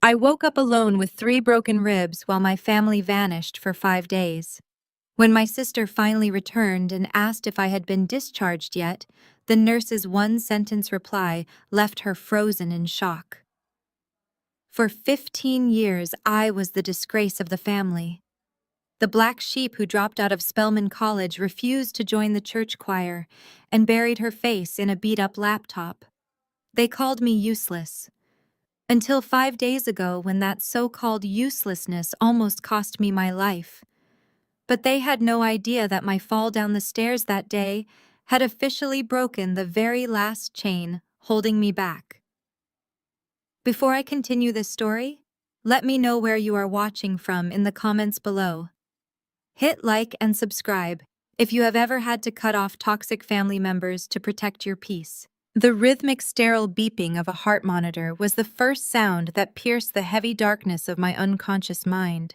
I woke up alone with 3 broken ribs while my family vanished for 5 days. When my sister finally returned and asked if I had been discharged yet, the nurse's one-sentence reply left her frozen in shock. For 15 years, I was the disgrace of the family. The black sheep who dropped out of Spelman College refused to join the church choir and buried her face in a beat-up laptop. They called me useless. Until 5 days ago, when that so-called uselessness almost cost me my life. But they had no idea that my fall down the stairs that day had officially broken the very last chain holding me back. Before I continue this story, let me know where you are watching from in the comments below. Hit like and subscribe if you have ever had to cut off toxic family members to protect your peace. The rhythmic sterile beeping of a heart monitor was the first sound that pierced the heavy darkness of my unconscious mind.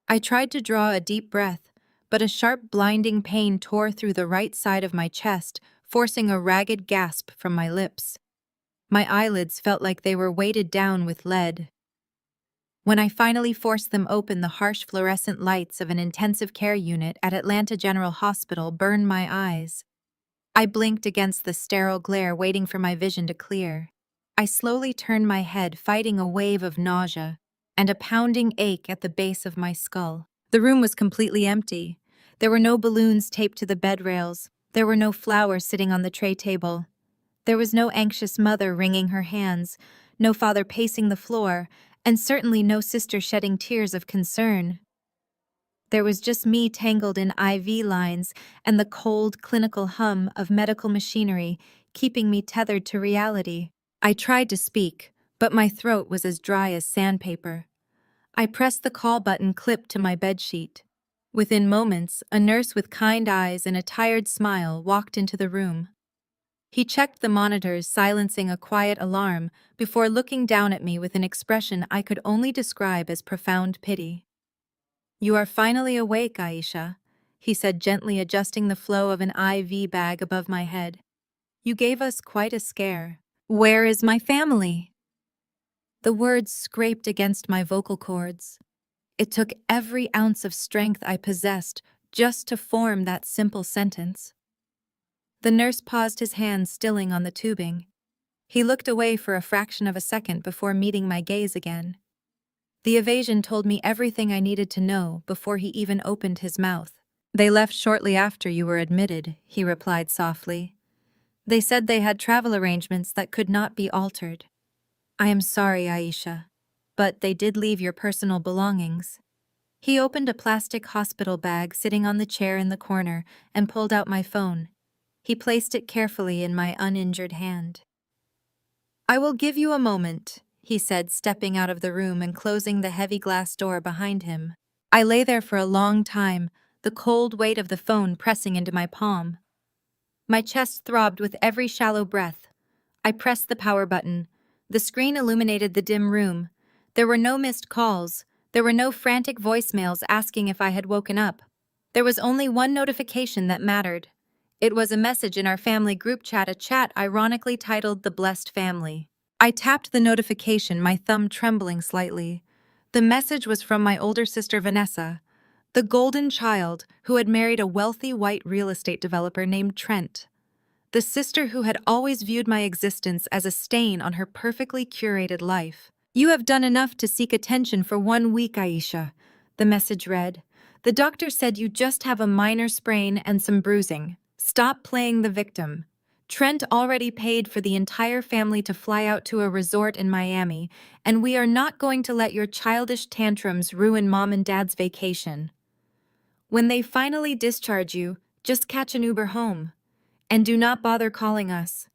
I tried to draw a deep breath, but a sharp, blinding pain tore through the right side of my chest, forcing a ragged gasp from my lips. My eyelids felt like they were weighted down with lead. When I finally forced them open, the harsh fluorescent lights of an intensive care unit at Atlanta General Hospital burned my eyes. I blinked against the sterile glare, waiting for my vision to clear. I slowly turned my head, fighting a wave of nausea and a pounding ache at the base of my skull. The room was completely empty. There were no balloons taped to the bed rails. There were no flowers sitting on the tray table. There was no anxious mother wringing her hands, no father pacing the floor, and certainly no sister shedding tears of concern. There was just me tangled in IV lines and the cold, clinical hum of medical machinery keeping me tethered to reality. I tried to speak, but my throat was as dry as sandpaper. I pressed the call button clipped to my bedsheet. Within moments, a nurse with kind eyes and a tired smile walked into the room. He checked the monitors, silencing a quiet alarm, before looking down at me with an expression I could only describe as profound pity. "You are finally awake, Aisha," he said, gently adjusting the flow of an IV bag above my head. "You gave us quite a scare. Where is my family?" The words scraped against my vocal cords. It took every ounce of strength I possessed just to form that simple sentence. The nurse paused, his hand stilling on the tubing. He looked away for a fraction of a second before meeting my gaze again. The evasion told me everything I needed to know before he even opened his mouth. "They left shortly after you were admitted," he replied softly. "They said they had travel arrangements that could not be altered. I am sorry, Aisha, but they did leave your personal belongings." He opened a plastic hospital bag sitting on the chair in the corner and pulled out my phone. He placed it carefully in my uninjured hand. "I will give you a moment," he said, stepping out of the room and closing the heavy glass door behind him. I lay there for a long time, the cold weight of the phone pressing into my palm. My chest throbbed with every shallow breath. I pressed the power button. The screen illuminated the dim room. There were no missed calls. There were no frantic voicemails asking if I had woken up. There was only one notification that mattered. It was a message in our family group chat, a chat ironically titled "The Blessed Family." I tapped the notification, my thumb trembling slightly. The message was from my older sister Vanessa, the golden child who had married a wealthy white real estate developer named Trent. The sister who had always viewed my existence as a stain on her perfectly curated life. "You have done enough to seek attention for 1 week, Aisha," the message read. "The doctor said you just have a minor sprain and some bruising. Stop playing the victim. Trent already paid for the entire family to fly out to a resort in Miami, and we are not going to let your childish tantrums ruin Mom and Dad's vacation. When they finally discharge you, just catch an Uber home. And do not bother calling us.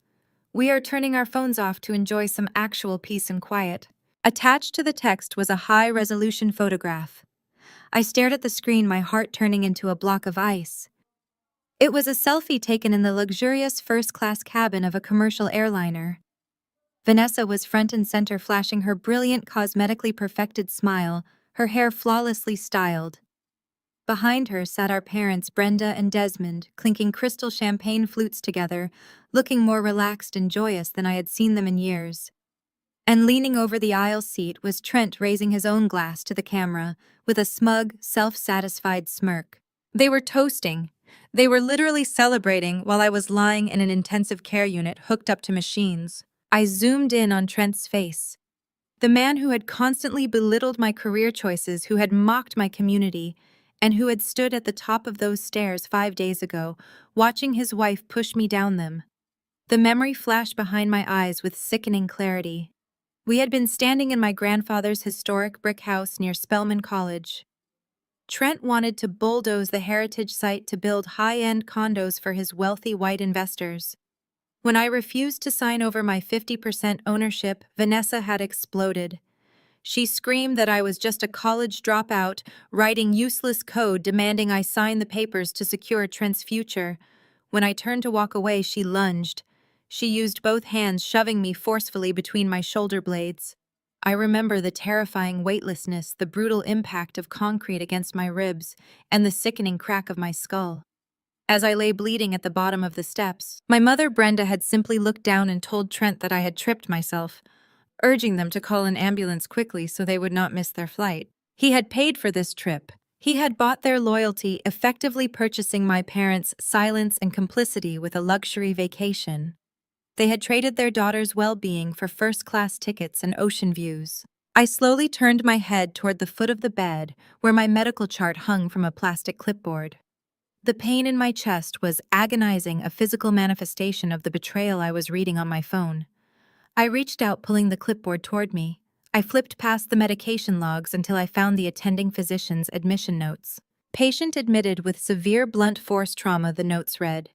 We are turning our phones off to enjoy some actual peace and quiet." Attached to the text was a high-resolution photograph. I stared at the screen, my heart turning into a block of ice. It was a selfie taken in the luxurious first-class cabin of a commercial airliner. Vanessa was front and center, flashing her brilliant, cosmetically perfected smile, her hair flawlessly styled. Behind her sat our parents, Brenda and Desmond, clinking crystal champagne flutes together, looking more relaxed and joyous than I had seen them in years. And leaning over the aisle seat was Trent raising his own glass to the camera with a smug, self-satisfied smirk. They were toasting. They were literally celebrating while I was lying in an intensive care unit hooked up to machines. I zoomed in on Trent's face. The man who had constantly belittled my career choices, who had mocked my community, and who had stood at the top of those stairs 5 days ago, watching his wife push me down them. The memory flashed behind my eyes with sickening clarity. We had been standing in my grandfather's historic brick house near Spelman College. Trent wanted to bulldoze the heritage site to build high-end condos for his wealthy white investors. When I refused to sign over my 50% ownership, Vanessa had exploded. She screamed that I was just a college dropout, writing useless code demanding I sign the papers to secure Trent's future. When I turned to walk away, she lunged. She used both hands, shoving me forcefully between my shoulder blades. I remember the terrifying weightlessness, the brutal impact of concrete against my ribs, and the sickening crack of my skull. As I lay bleeding at the bottom of the steps, my mother Brenda had simply looked down and told Trent that I had tripped myself, urging them to call an ambulance quickly so they would not miss their flight. He had paid for this trip. He had bought their loyalty, effectively purchasing my parents' silence and complicity with a luxury vacation. They had traded their daughter's well-being for first-class tickets and ocean views. I slowly turned my head toward the foot of the bed, where my medical chart hung from a plastic clipboard. The pain in my chest was agonizing, a physical manifestation of the betrayal I was reading on my phone. I reached out, pulling the clipboard toward me. I flipped past the medication logs until I found the attending physician's admission notes. Patient admitted with severe blunt force trauma, the notes read.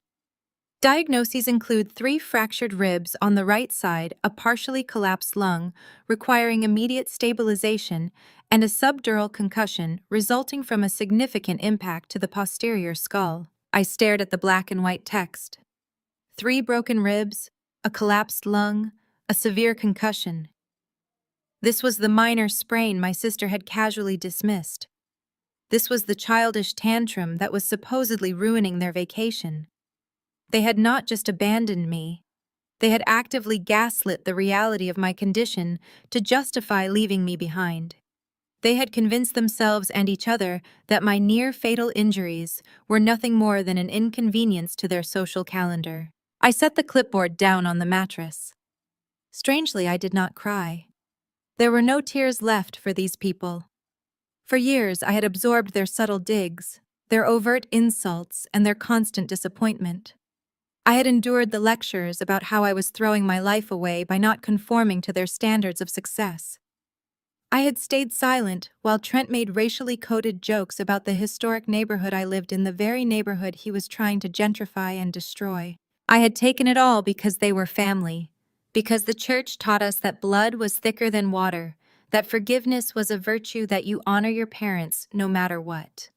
Diagnoses include 3 fractured ribs on the right side, a partially collapsed lung, requiring immediate stabilization, and a subdural concussion resulting from a significant impact to the posterior skull. I stared at the black and white text. 3 broken ribs, a collapsed lung, a severe concussion. This was the minor sprain my sister had casually dismissed. This was the childish tantrum that was supposedly ruining their vacation. They had not just abandoned me. They had actively gaslit the reality of my condition to justify leaving me behind. They had convinced themselves and each other that my near-fatal injuries were nothing more than an inconvenience to their social calendar. I set the clipboard down on the mattress. Strangely, I did not cry. There were no tears left for these people. For years, I had absorbed their subtle digs, their overt insults, and their constant disappointment. I had endured the lectures about how I was throwing my life away by not conforming to their standards of success. I had stayed silent while Trent made racially coded jokes about the historic neighborhood I lived in, the very neighborhood he was trying to gentrify and destroy. I had taken it all because they were family, because the church taught us that blood was thicker than water, that forgiveness was a virtue, that you honor your parents no matter what.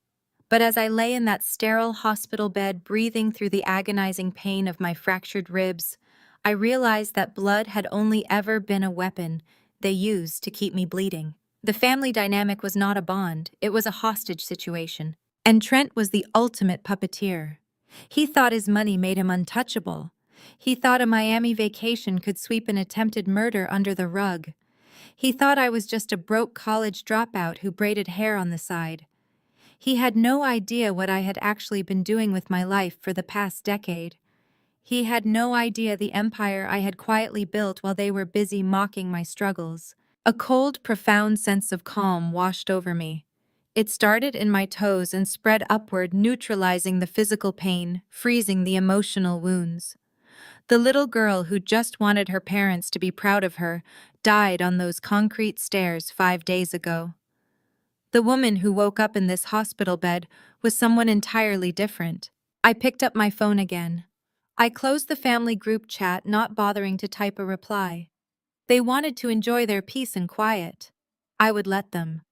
But as I lay in that sterile hospital bed, breathing through the agonizing pain of my fractured ribs, I realized that blood had only ever been a weapon they used to keep me bleeding. The family dynamic was not a bond, it was a hostage situation. And Trent was the ultimate puppeteer. He thought his money made him untouchable. He thought a Miami vacation could sweep an attempted murder under the rug. He thought I was just a broke college dropout who braided hair on the side. He had no idea what I had actually been doing with my life for the past decade. He had no idea the empire I had quietly built while they were busy mocking my struggles. A cold, profound sense of calm washed over me. It started in my toes and spread upward, neutralizing the physical pain, freezing the emotional wounds. The little girl who just wanted her parents to be proud of her died on those concrete stairs 5 days ago. The woman who woke up in this hospital bed was someone entirely different. I picked up my phone again. I closed the family group chat, not bothering to type a reply. They wanted to enjoy their peace and quiet. I would let them.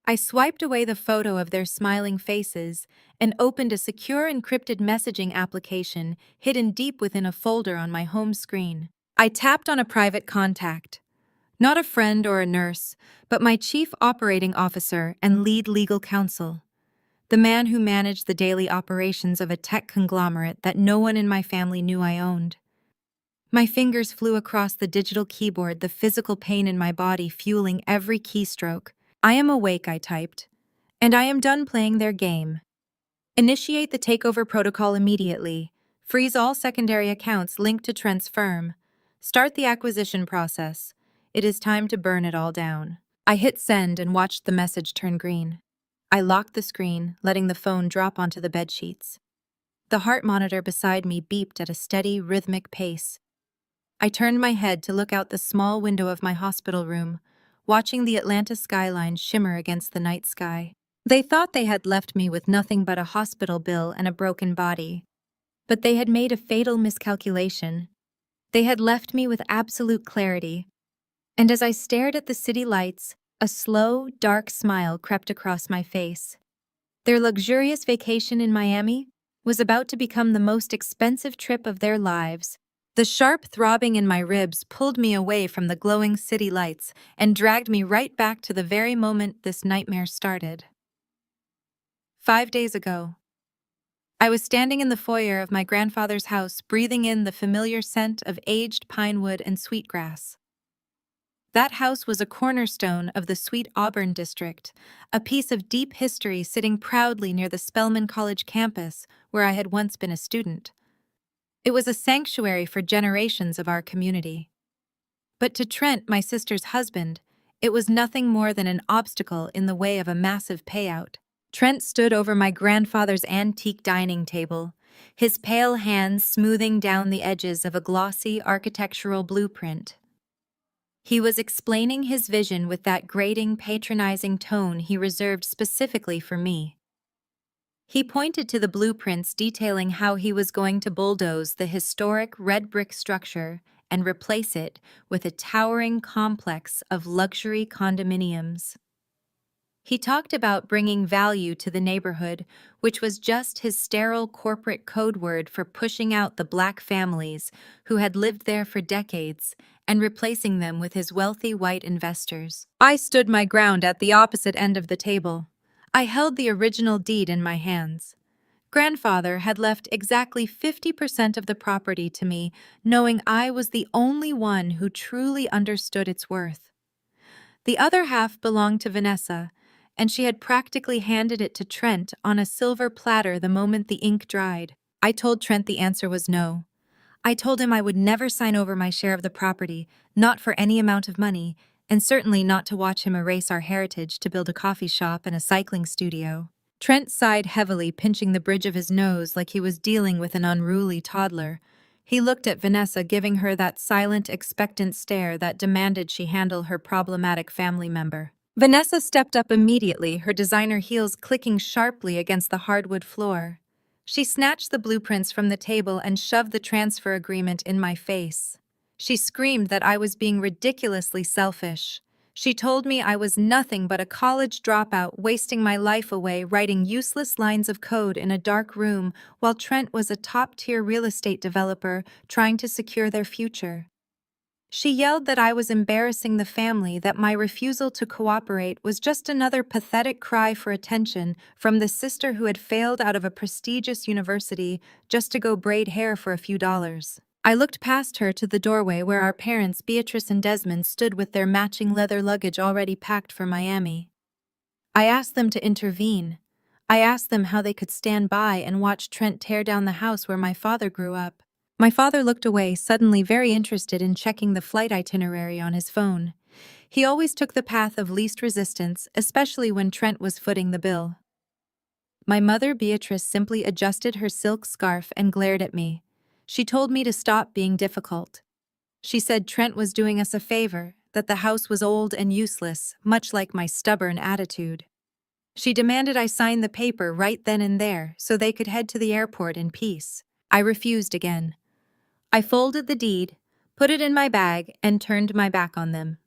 I swiped away the photo of their smiling faces and opened a secure encrypted messaging application hidden deep within a folder on my home screen. I tapped on a private contact. Not a friend or a nurse, but my chief operating officer and lead legal counsel. The man who managed the daily operations of a tech conglomerate that no one in my family knew I owned. My fingers flew across the digital keyboard, the physical pain in my body fueling every keystroke. "I am awake," I typed. "And I am done playing their game. Initiate the takeover protocol immediately. Freeze all secondary accounts linked to Trent's firm. Start the acquisition process. It is time to burn it all down." I hit send and watched the message turn green. I locked the screen, letting the phone drop onto the bedsheets. The heart monitor beside me beeped at a steady, rhythmic pace. I turned my head to look out the small window of my hospital room, watching the Atlanta skyline shimmer against the night sky. They thought they had left me with nothing but a hospital bill and a broken body. But they had made a fatal miscalculation. They had left me with absolute clarity. And as I stared at the city lights, a slow, dark smile crept across my face. Their luxurious vacation in Miami was about to become the most expensive trip of their lives. The sharp throbbing in my ribs pulled me away from the glowing city lights and dragged me right back to the very moment this nightmare started. 5 days ago, I was standing in the foyer of my grandfather's house, breathing in the familiar scent of aged pine wood and sweetgrass. That house was a cornerstone of the Sweet Auburn district, a piece of deep history sitting proudly near the Spelman College campus where I had once been a student. It was a sanctuary for generations of our community. But to Trent, my sister's husband, it was nothing more than an obstacle in the way of a massive payout. Trent stood over my grandfather's antique dining table, his pale hands smoothing down the edges of a glossy architectural blueprint. He was explaining his vision with that grating, patronizing tone he reserved specifically for me. He pointed to the blueprints detailing how he was going to bulldoze the historic red brick structure and replace it with a towering complex of luxury condominiums. He talked about bringing value to the neighborhood, which was just his sterile corporate code word for pushing out the black families who had lived there for decades and replacing them with his wealthy white investors. I stood my ground at the opposite end of the table. I held the original deed in my hands. Grandfather had left exactly 50% of the property to me, knowing I was the only one who truly understood its worth. The other half belonged to Vanessa, and she had practically handed it to Trent on a silver platter the moment the ink dried. I told Trent the answer was no. I told him I would never sign over my share of the property, not for any amount of money, and certainly not to watch him erase our heritage to build a coffee shop and a cycling studio. Trent sighed heavily, pinching the bridge of his nose like he was dealing with an unruly toddler. He looked at Vanessa, giving her that silent, expectant stare that demanded she handle her problematic family member. Vanessa stepped up immediately, her designer heels clicking sharply against the hardwood floor. She snatched the blueprints from the table and shoved the transfer agreement in my face. She screamed that I was being ridiculously selfish. She told me I was nothing but a college dropout, wasting my life away writing useless lines of code in a dark room while Trent was a top-tier real estate developer trying to secure their future. She yelled that I was embarrassing the family, that my refusal to cooperate was just another pathetic cry for attention from the sister who had failed out of a prestigious university just to go braid hair for a few dollars. I looked past her to the doorway where our parents, Beatrice and Desmond, stood with their matching leather luggage already packed for Miami. I asked them to intervene. I asked them how they could stand by and watch Trent tear down the house where my father grew up. My father looked away, suddenly very interested in checking the flight itinerary on his phone. He always took the path of least resistance, especially when Trent was footing the bill. My mother, Beatrice, simply adjusted her silk scarf and glared at me. She told me to stop being difficult. She said Trent was doing us a favor, that the house was old and useless, much like my stubborn attitude. She demanded I sign the paper right then and there so they could head to the airport in peace. I refused again. I folded the deed, put it in my bag, and turned my back on them.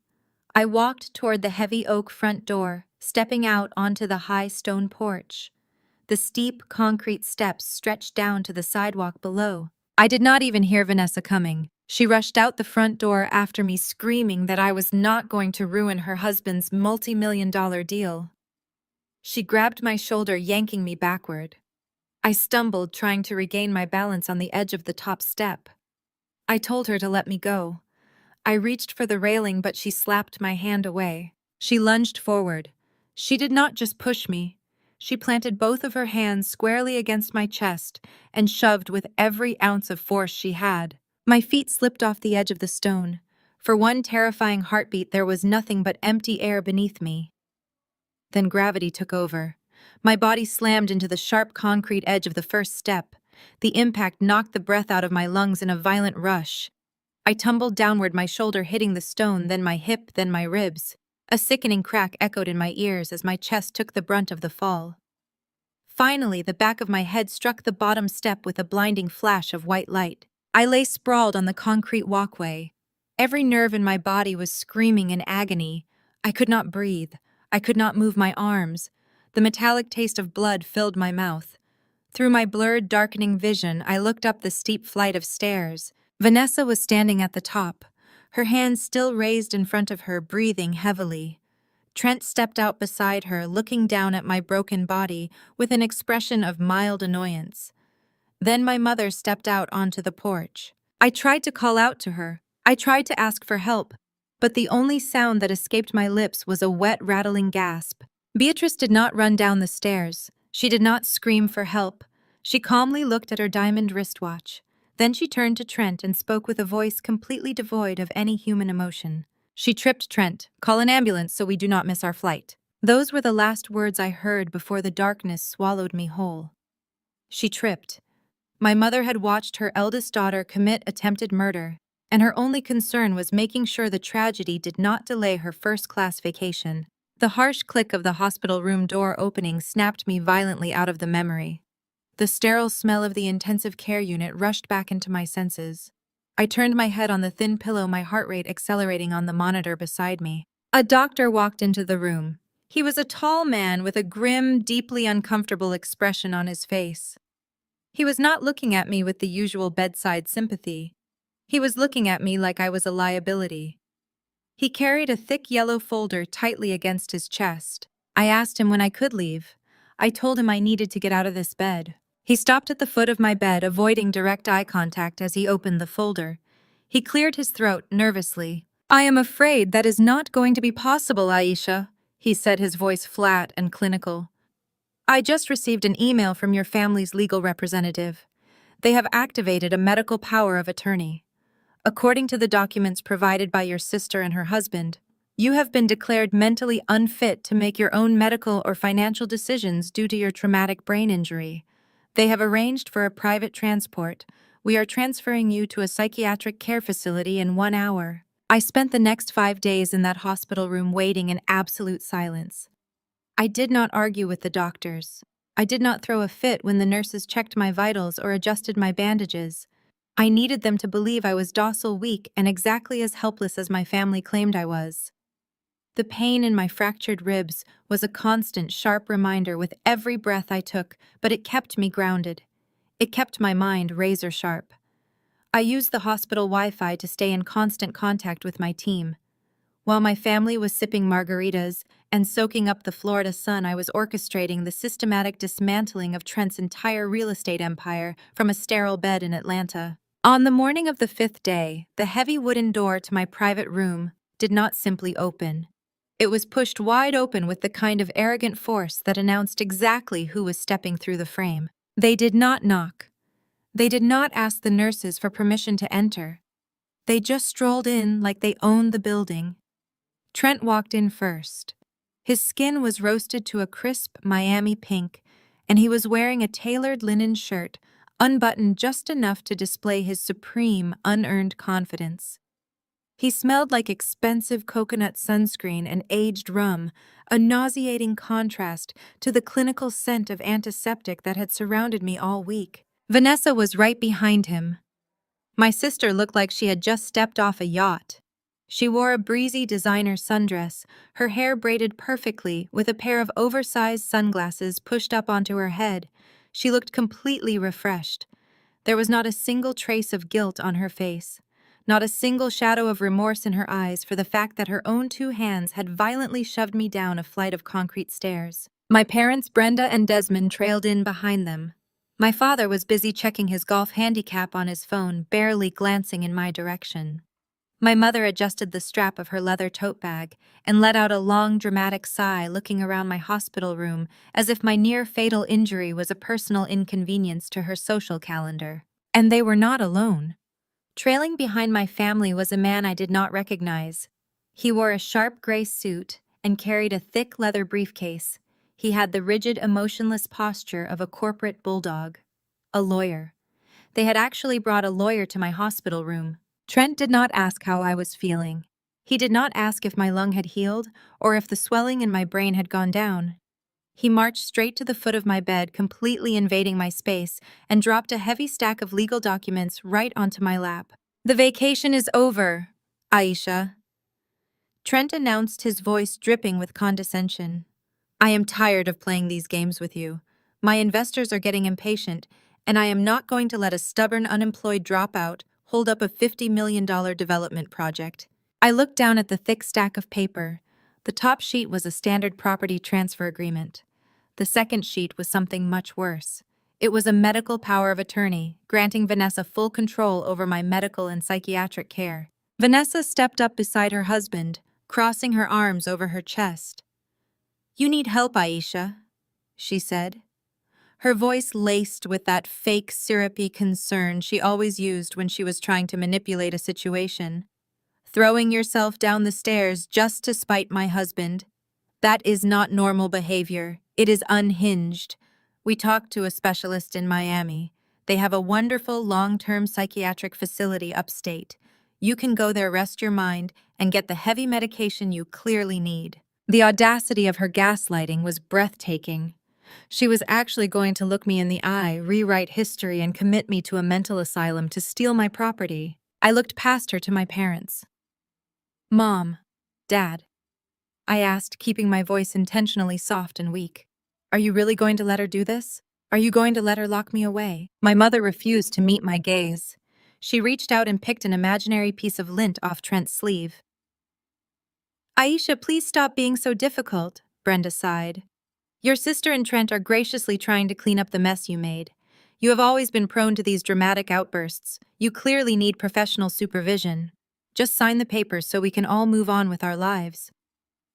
I walked toward the heavy oak front door, stepping out onto the high stone porch. The steep concrete steps stretched down to the sidewalk below. I did not even hear Vanessa coming. She rushed out the front door after me, screaming that I was not going to ruin her husband's multi-million-dollar deal. She grabbed my shoulder, yanking me backward. I stumbled, trying to regain my balance on the edge of the top step. I told her to let me go. I reached for the railing, but she slapped my hand away. She lunged forward. She did not just push me. She planted both of her hands squarely against my chest and shoved with every ounce of force she had. My feet slipped off the edge of the stone. For one terrifying heartbeat, there was nothing but empty air beneath me. Then gravity took over. My body slammed into the sharp concrete edge of the first step. The impact knocked the breath out of my lungs in a violent rush. I tumbled downward, my shoulder hitting the stone, then my hip, then my ribs. A sickening crack echoed in my ears as my chest took the brunt of the fall. Finally, the back of my head struck the bottom step with a blinding flash of white light. I lay sprawled on the concrete walkway. Every nerve in my body was screaming in agony. I could not breathe. I could not move my arms. The metallic taste of blood filled my mouth. Through my blurred, darkening vision, I looked up the steep flight of stairs. Vanessa was standing at the top, her hands still raised in front of her, breathing heavily. Trent stepped out beside her, looking down at my broken body with an expression of mild annoyance. Then my mother stepped out onto the porch. I tried to call out to her. I tried to ask for help, but the only sound that escaped my lips was a wet, rattling gasp. Beatrice did not run down the stairs. She did not scream for help. She calmly looked at her diamond wristwatch. Then she turned to Trent and spoke with a voice completely devoid of any human emotion. She tripped, Trent. Call an ambulance so we do not miss our flight. Those were the last words I heard before the darkness swallowed me whole. She tripped. My mother had watched her eldest daughter commit attempted murder, and her only concern was making sure the tragedy did not delay her first-class vacation. The harsh click of the hospital room door opening snapped me violently out of the memory. The sterile smell of the intensive care unit rushed back into my senses. I turned my head on the thin pillow, my heart rate accelerating on the monitor beside me. A doctor walked into the room. He was a tall man with a grim, deeply uncomfortable expression on his face. He was not looking at me with the usual bedside sympathy. He was looking at me like I was a liability. He carried a thick yellow folder tightly against his chest. I asked him when I could leave. I told him I needed to get out of this bed. He stopped at the foot of my bed, avoiding direct eye contact as he opened the folder. He cleared his throat nervously. "I am afraid that is not going to be possible, Aisha," he said, his voice flat and clinical. "I just received an email from your family's legal representative. They have activated a medical power of attorney. According to the documents provided by your sister and her husband, you have been declared mentally unfit to make your own medical or financial decisions due to your traumatic brain injury. They have arranged for a private transport. We are transferring you to a psychiatric care facility in 1 hour." I spent the next 5 days in that hospital room waiting in absolute silence. I did not argue with the doctors. I did not throw a fit when the nurses checked my vitals or adjusted my bandages. I needed them to believe I was docile, weak, and exactly as helpless as my family claimed I was. The pain in my fractured ribs was a constant, sharp reminder with every breath I took, but it kept me grounded. It kept my mind razor sharp. I used the hospital Wi-Fi to stay in constant contact with my team. While my family was sipping margaritas and soaking up the Florida sun, I was orchestrating the systematic dismantling of Trent's entire real estate empire from a sterile bed in Atlanta. On the morning of the 5th day, the heavy wooden door to my private room did not simply open. It was pushed wide open with the kind of arrogant force that announced exactly who was stepping through the frame. They did not knock. They did not ask the nurses for permission to enter. They just strolled in like they owned the building. Trent walked in first. His skin was roasted to a crisp Miami pink, and he was wearing a tailored linen shirt, unbuttoned just enough to display his supreme, unearned confidence. He smelled like expensive coconut sunscreen and aged rum, a nauseating contrast to the clinical scent of antiseptic that had surrounded me all week. Vanessa was right behind him. My sister looked like she had just stepped off a yacht. She wore a breezy designer sundress, her hair braided perfectly with a pair of oversized sunglasses pushed up onto her head. She looked completely refreshed. There was not a single trace of guilt on her face. Not a single shadow of remorse in her eyes for the fact that her own 2 hands had violently shoved me down a flight of concrete stairs. My parents, Brenda and Desmond, trailed in behind them. My father was busy checking his golf handicap on his phone, barely glancing in my direction. My mother adjusted the strap of her leather tote bag and let out a long, dramatic sigh, looking around my hospital room as if my near-fatal injury was a personal inconvenience to her social calendar. And they were not alone. Trailing behind my family was a man I did not recognize. He wore a sharp gray suit and carried a thick leather briefcase. He had the rigid, emotionless posture of a corporate bulldog. A lawyer. They had actually brought a lawyer to my hospital room. Trent did not ask how I was feeling. He did not ask if my lung had healed or if the swelling in my brain had gone down. He marched straight to the foot of my bed, completely invading my space, and dropped a heavy stack of legal documents right onto my lap. "The vacation is over, Aisha," Trent announced, his voice dripping with condescension. "I am tired of playing these games with you. My investors are getting impatient, and I am not going to let a stubborn unemployed dropout hold up a $50 million development project." I looked down at the thick stack of paper. The top sheet was a standard property transfer agreement. The second sheet was something much worse. It was a medical power of attorney, granting Vanessa full control over my medical and psychiatric care. Vanessa stepped up beside her husband, crossing her arms over her chest. "You need help, Aisha," she said. Her voice laced with that fake, syrupy concern she always used when she was trying to manipulate a situation. "Throwing yourself down the stairs just to spite my husband. That is not normal behavior. It is unhinged. We talked to a specialist in Miami. They have a wonderful long-term psychiatric facility upstate. You can go there, rest your mind, and get the heavy medication you clearly need." The audacity of her gaslighting was breathtaking. She was actually going to look me in the eye, rewrite history, and commit me to a mental asylum to steal my property. I looked past her to my parents. "Mom, Dad," I asked, keeping my voice intentionally soft and weak. "Are you really going to let her do this? Are you going to let her lock me away?" My mother refused to meet my gaze. She reached out and picked an imaginary piece of lint off Trent's sleeve. "Aisha, please stop being so difficult," Brenda sighed. "Your sister and Trent are graciously trying to clean up the mess you made. You have always been prone to these dramatic outbursts. You clearly need professional supervision. Just sign the papers so we can all move on with our lives.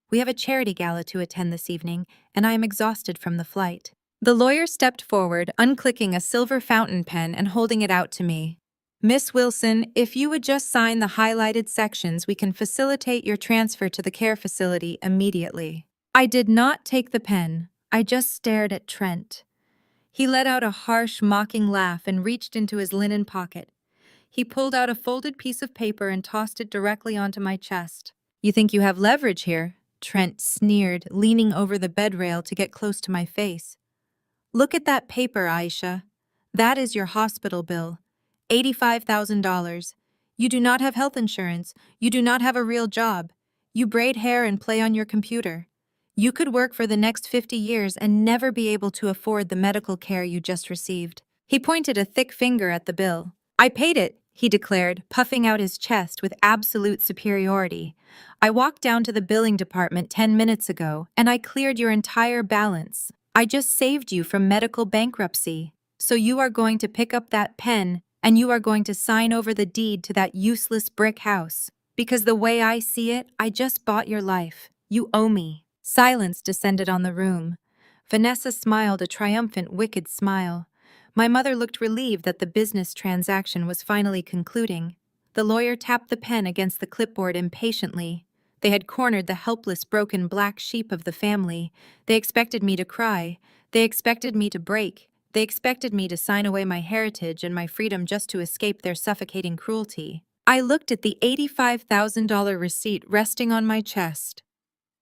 We have a charity gala to attend this evening, and I am exhausted from the flight." The lawyer stepped forward, unclicking a silver fountain pen and holding it out to me. "Miss Wilson, if you would just sign the highlighted sections, we can facilitate your transfer to the care facility immediately." I did not take the pen. I just stared at Trent. He let out a harsh, mocking laugh and reached into his linen pocket. He pulled out a folded piece of paper and tossed it directly onto my chest. "You think you have leverage here?" Trent sneered, leaning over the bed rail to get close to my face. "Look at that paper, Aisha. That is your hospital bill. $85,000. You do not have health insurance. You do not have a real job. You braid hair and play on your computer. You could work for the next 50 years and never be able to afford the medical care you just received." He pointed a thick finger at the bill. "I paid it," he declared, puffing out his chest with absolute superiority. "I walked down to the billing department 10 minutes ago, and I cleared your entire balance. I just saved you from medical bankruptcy. So you are going to pick up that pen, and you are going to sign over the deed to that useless brick house. Because the way I see it, I just bought your life. You owe me." Silence descended on the room. Vanessa smiled a triumphant, wicked smile. My mother looked relieved that the business transaction was finally concluding. The lawyer tapped the pen against the clipboard impatiently. They had cornered the helpless, broken black sheep of the family. They expected me to cry. They expected me to break. They expected me to sign away my heritage and my freedom just to escape their suffocating cruelty. I looked at the $85,000 receipt resting on my chest.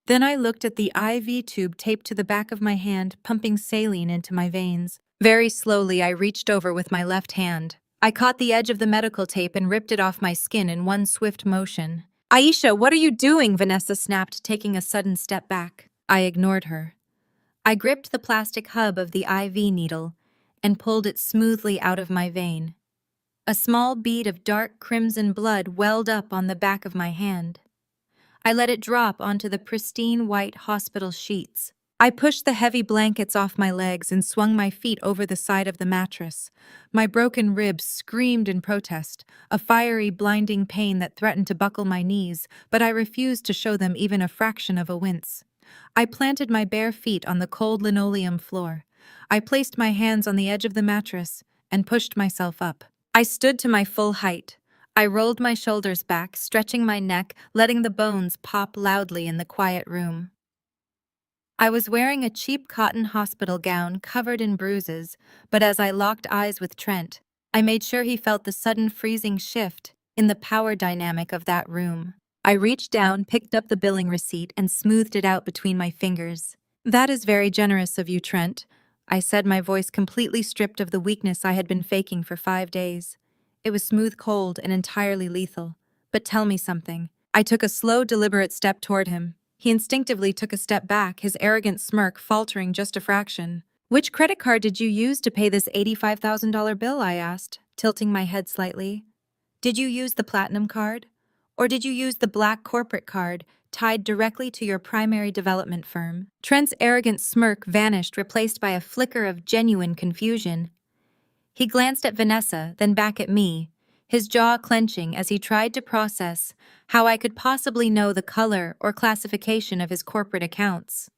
Then I looked at the IV tube taped to the back of my hand, pumping saline into my veins. Very slowly, I reached over with my left hand. I caught the edge of the medical tape and ripped it off my skin in one swift motion. "Aisha, what are you doing?" Vanessa snapped, taking a sudden step back. I ignored her. I gripped the plastic hub of the IV needle and pulled it smoothly out of my vein. A small bead of dark crimson blood welled up on the back of my hand. I let it drop onto the pristine white hospital sheets. I pushed the heavy blankets off my legs and swung my feet over the side of the mattress. My broken ribs screamed in protest, a fiery, blinding pain that threatened to buckle my knees, but I refused to show them even a fraction of a wince. I planted my bare feet on the cold linoleum floor. I placed my hands on the edge of the mattress and pushed myself up. I stood to my full height. I rolled my shoulders back, stretching my neck, letting the bones pop loudly in the quiet room. I was wearing a cheap cotton hospital gown covered in bruises, but as I locked eyes with Trent, I made sure he felt the sudden freezing shift in the power dynamic of that room. I reached down, picked up the billing receipt, and smoothed it out between my fingers. "That is very generous of you, Trent," I said, my voice completely stripped of the weakness I had been faking for 5 days. It was smooth cold and entirely lethal. "But tell me something." I took a slow, deliberate step toward him. He instinctively took a step back, his arrogant smirk faltering just a fraction. "Which credit card did you use to pay this $85,000 bill?" I asked, tilting my head slightly. "Did you use the platinum card? Or did you use the black corporate card tied directly to your primary development firm?" Trent's arrogant smirk vanished, replaced by a flicker of genuine confusion. He glanced at Vanessa, then back at me, his jaw clenching as he tried to process how I could possibly know the color or classification of his corporate accounts.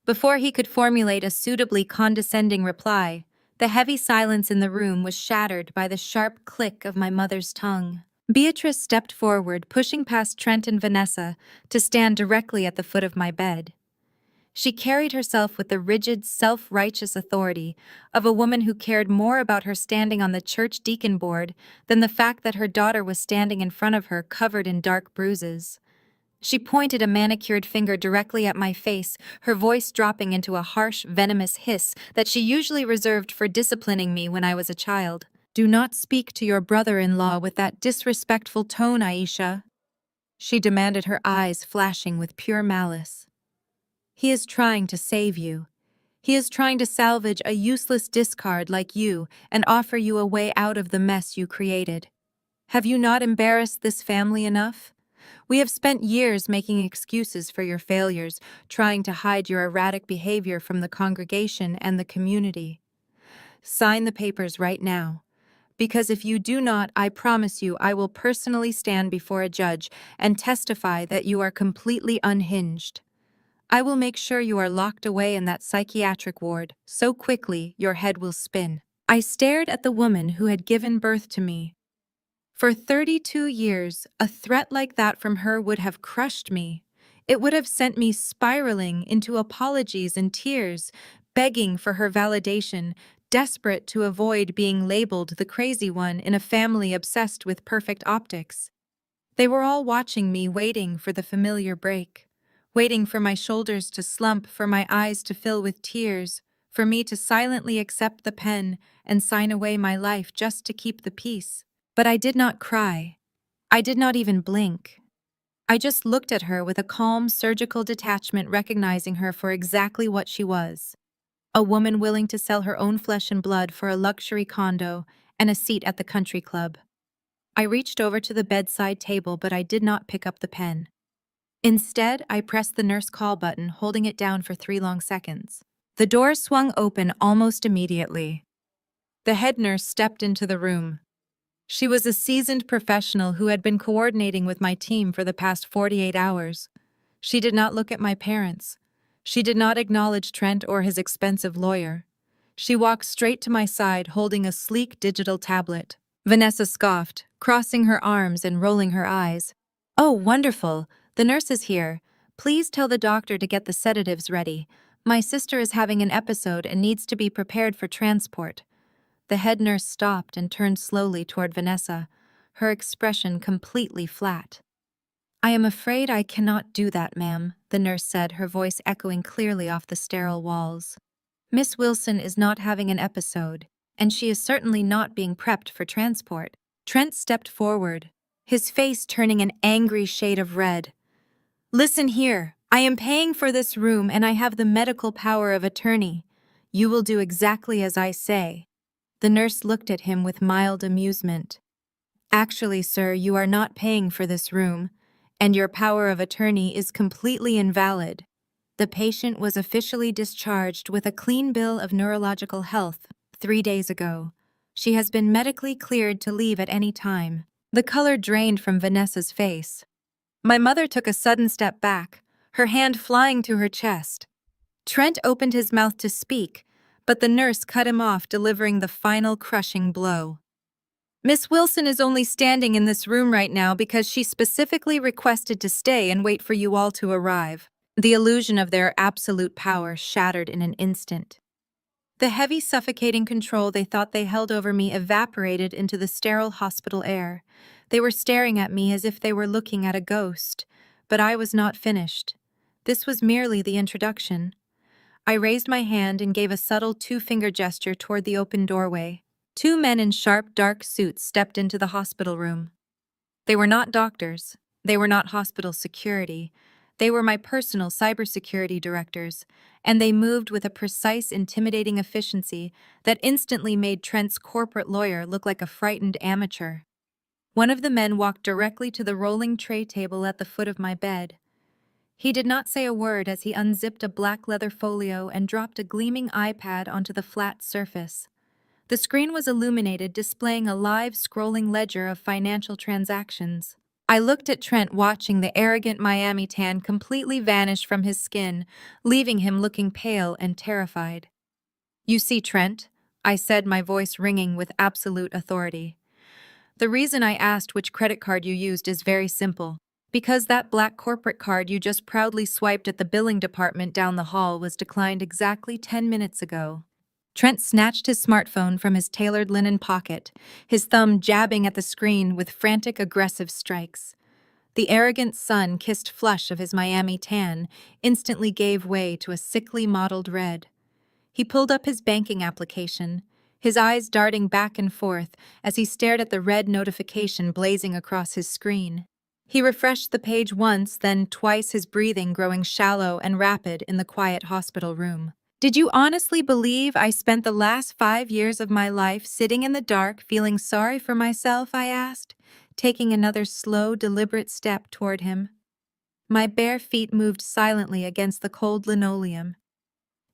Before he could formulate a suitably condescending reply, the heavy silence in the room was shattered by the sharp click of my mother's tongue. Beatrice stepped forward, pushing past Trent and Vanessa to stand directly at the foot of my bed. She carried herself with the rigid, self-righteous authority of a woman who cared more about her standing on the church deacon board than the fact that her daughter was standing in front of her covered in dark bruises. She pointed a manicured finger directly at my face, her voice dropping into a harsh, venomous hiss that she usually reserved for disciplining me when I was a child. "Do not speak to your brother-in-law with that disrespectful tone, Aisha," she demanded, her eyes flashing with pure malice. "He is trying to save you. He is trying to salvage a useless discard like you and offer you a way out of the mess you created. Have you not embarrassed this family enough? We have spent years making excuses for your failures, trying to hide your erratic behavior from the congregation and the community. Sign the papers right now. Because if you do not, I promise you I will personally stand before a judge and testify that you are completely unhinged. I will make sure you are locked away in that psychiatric ward so quickly your head will spin." I stared at the woman who had given birth to me. For 32 years, a threat like that from her would have crushed me. It would have sent me spiraling into apologies and tears, begging for her validation, desperate to avoid being labeled the crazy one in a family obsessed with perfect optics. They were all watching me, waiting for the familiar break, waiting for my shoulders to slump, for my eyes to fill with tears, for me to silently accept the pen and sign away my life just to keep the peace. But I did not cry. I did not even blink. I just looked at her with a calm, surgical detachment, recognizing her for exactly what she was. A woman willing to sell her own flesh and blood for a luxury condo and a seat at the country club. I reached over to the bedside table, but I did not pick up the pen. Instead, I pressed the nurse call button, holding it down for 3 long seconds. The door swung open almost immediately. The head nurse stepped into the room. She was a seasoned professional who had been coordinating with my team for the past 48 hours. She did not look at my parents. She did not acknowledge Trent or his expensive lawyer. She walked straight to my side, holding a sleek digital tablet. Vanessa scoffed, crossing her arms and rolling her eyes. "Oh, wonderful. The nurse is here. Please tell the doctor to get the sedatives ready. My sister is having an episode and needs to be prepared for transport." The head nurse stopped and turned slowly toward Vanessa, her expression completely flat. "I am afraid I cannot do that, ma'am," the nurse said, her voice echoing clearly off the sterile walls. "Miss Wilson is not having an episode, and she is certainly not being prepped for transport." Trent stepped forward, his face turning an angry shade of red. "Listen here, I am paying for this room and I have the medical power of attorney. You will do exactly as I say." The nurse looked at him with mild amusement. "Actually, sir, you are not paying for this room, and your power of attorney is completely invalid. The patient was officially discharged with a clean bill of neurological health 3 days ago. She has been medically cleared to leave at any time. The color drained from Vanessa's face. My mother took a sudden step back, her hand flying to her chest. Trent opened his mouth to speak, but the nurse cut him off, delivering the final crushing blow. Miss Wilson is only standing in this room right now because she specifically requested to stay and wait for you all to arrive. The illusion of their absolute power shattered in an instant. The heavy, suffocating control they thought they held over me evaporated into the sterile hospital air. They were staring at me as if they were looking at a ghost, but I was not finished. This was merely the introduction. I raised my hand and gave a subtle two-finger gesture toward the open doorway. 2 men in sharp, dark suits stepped into the hospital room. They were not doctors. They were not hospital security. They were my personal cybersecurity directors, and they moved with a precise, intimidating efficiency that instantly made Trent's corporate lawyer look like a frightened amateur. One of the men walked directly to the rolling tray table at the foot of my bed. He did not say a word as he unzipped a black leather folio and dropped a gleaming iPad onto the flat surface. The screen was illuminated, displaying a live, scrolling ledger of financial transactions. I looked at Trent, watching the arrogant Miami tan completely vanish from his skin, leaving him looking pale and terrified. "You see, Trent," I said, my voice ringing with absolute authority. "The reason I asked which credit card you used is very simple. Because that black corporate card you just proudly swiped at the billing department down the hall was declined exactly 10 minutes ago." Trent snatched his smartphone from his tailored linen pocket, his thumb jabbing at the screen with frantic, aggressive strikes. The arrogant sun-kissed flush of his Miami tan instantly gave way to a sickly mottled red. He pulled up his banking application, his eyes darting back and forth as he stared at the red notification blazing across his screen. He refreshed the page once, then twice, his breathing growing shallow and rapid in the quiet hospital room. "Did you honestly believe I spent the last 5 years of my life sitting in the dark, feeling sorry for myself?" I asked, taking another slow, deliberate step toward him. My bare feet moved silently against the cold linoleum.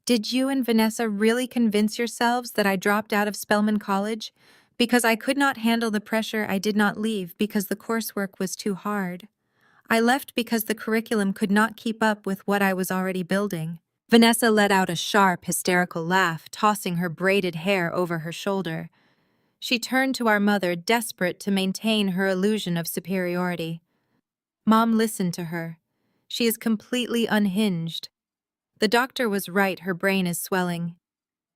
"Did you and Vanessa really convince yourselves that I dropped out of Spelman College? Because I could not handle the pressure, I did not leave because the coursework was too hard. I left because the curriculum could not keep up with what I was already building." Vanessa let out a sharp, hysterical laugh, tossing her braided hair over her shoulder. She turned to our mother, desperate to maintain her illusion of superiority. "Mom, listen to her. She is completely unhinged. The doctor was right, her brain is swelling.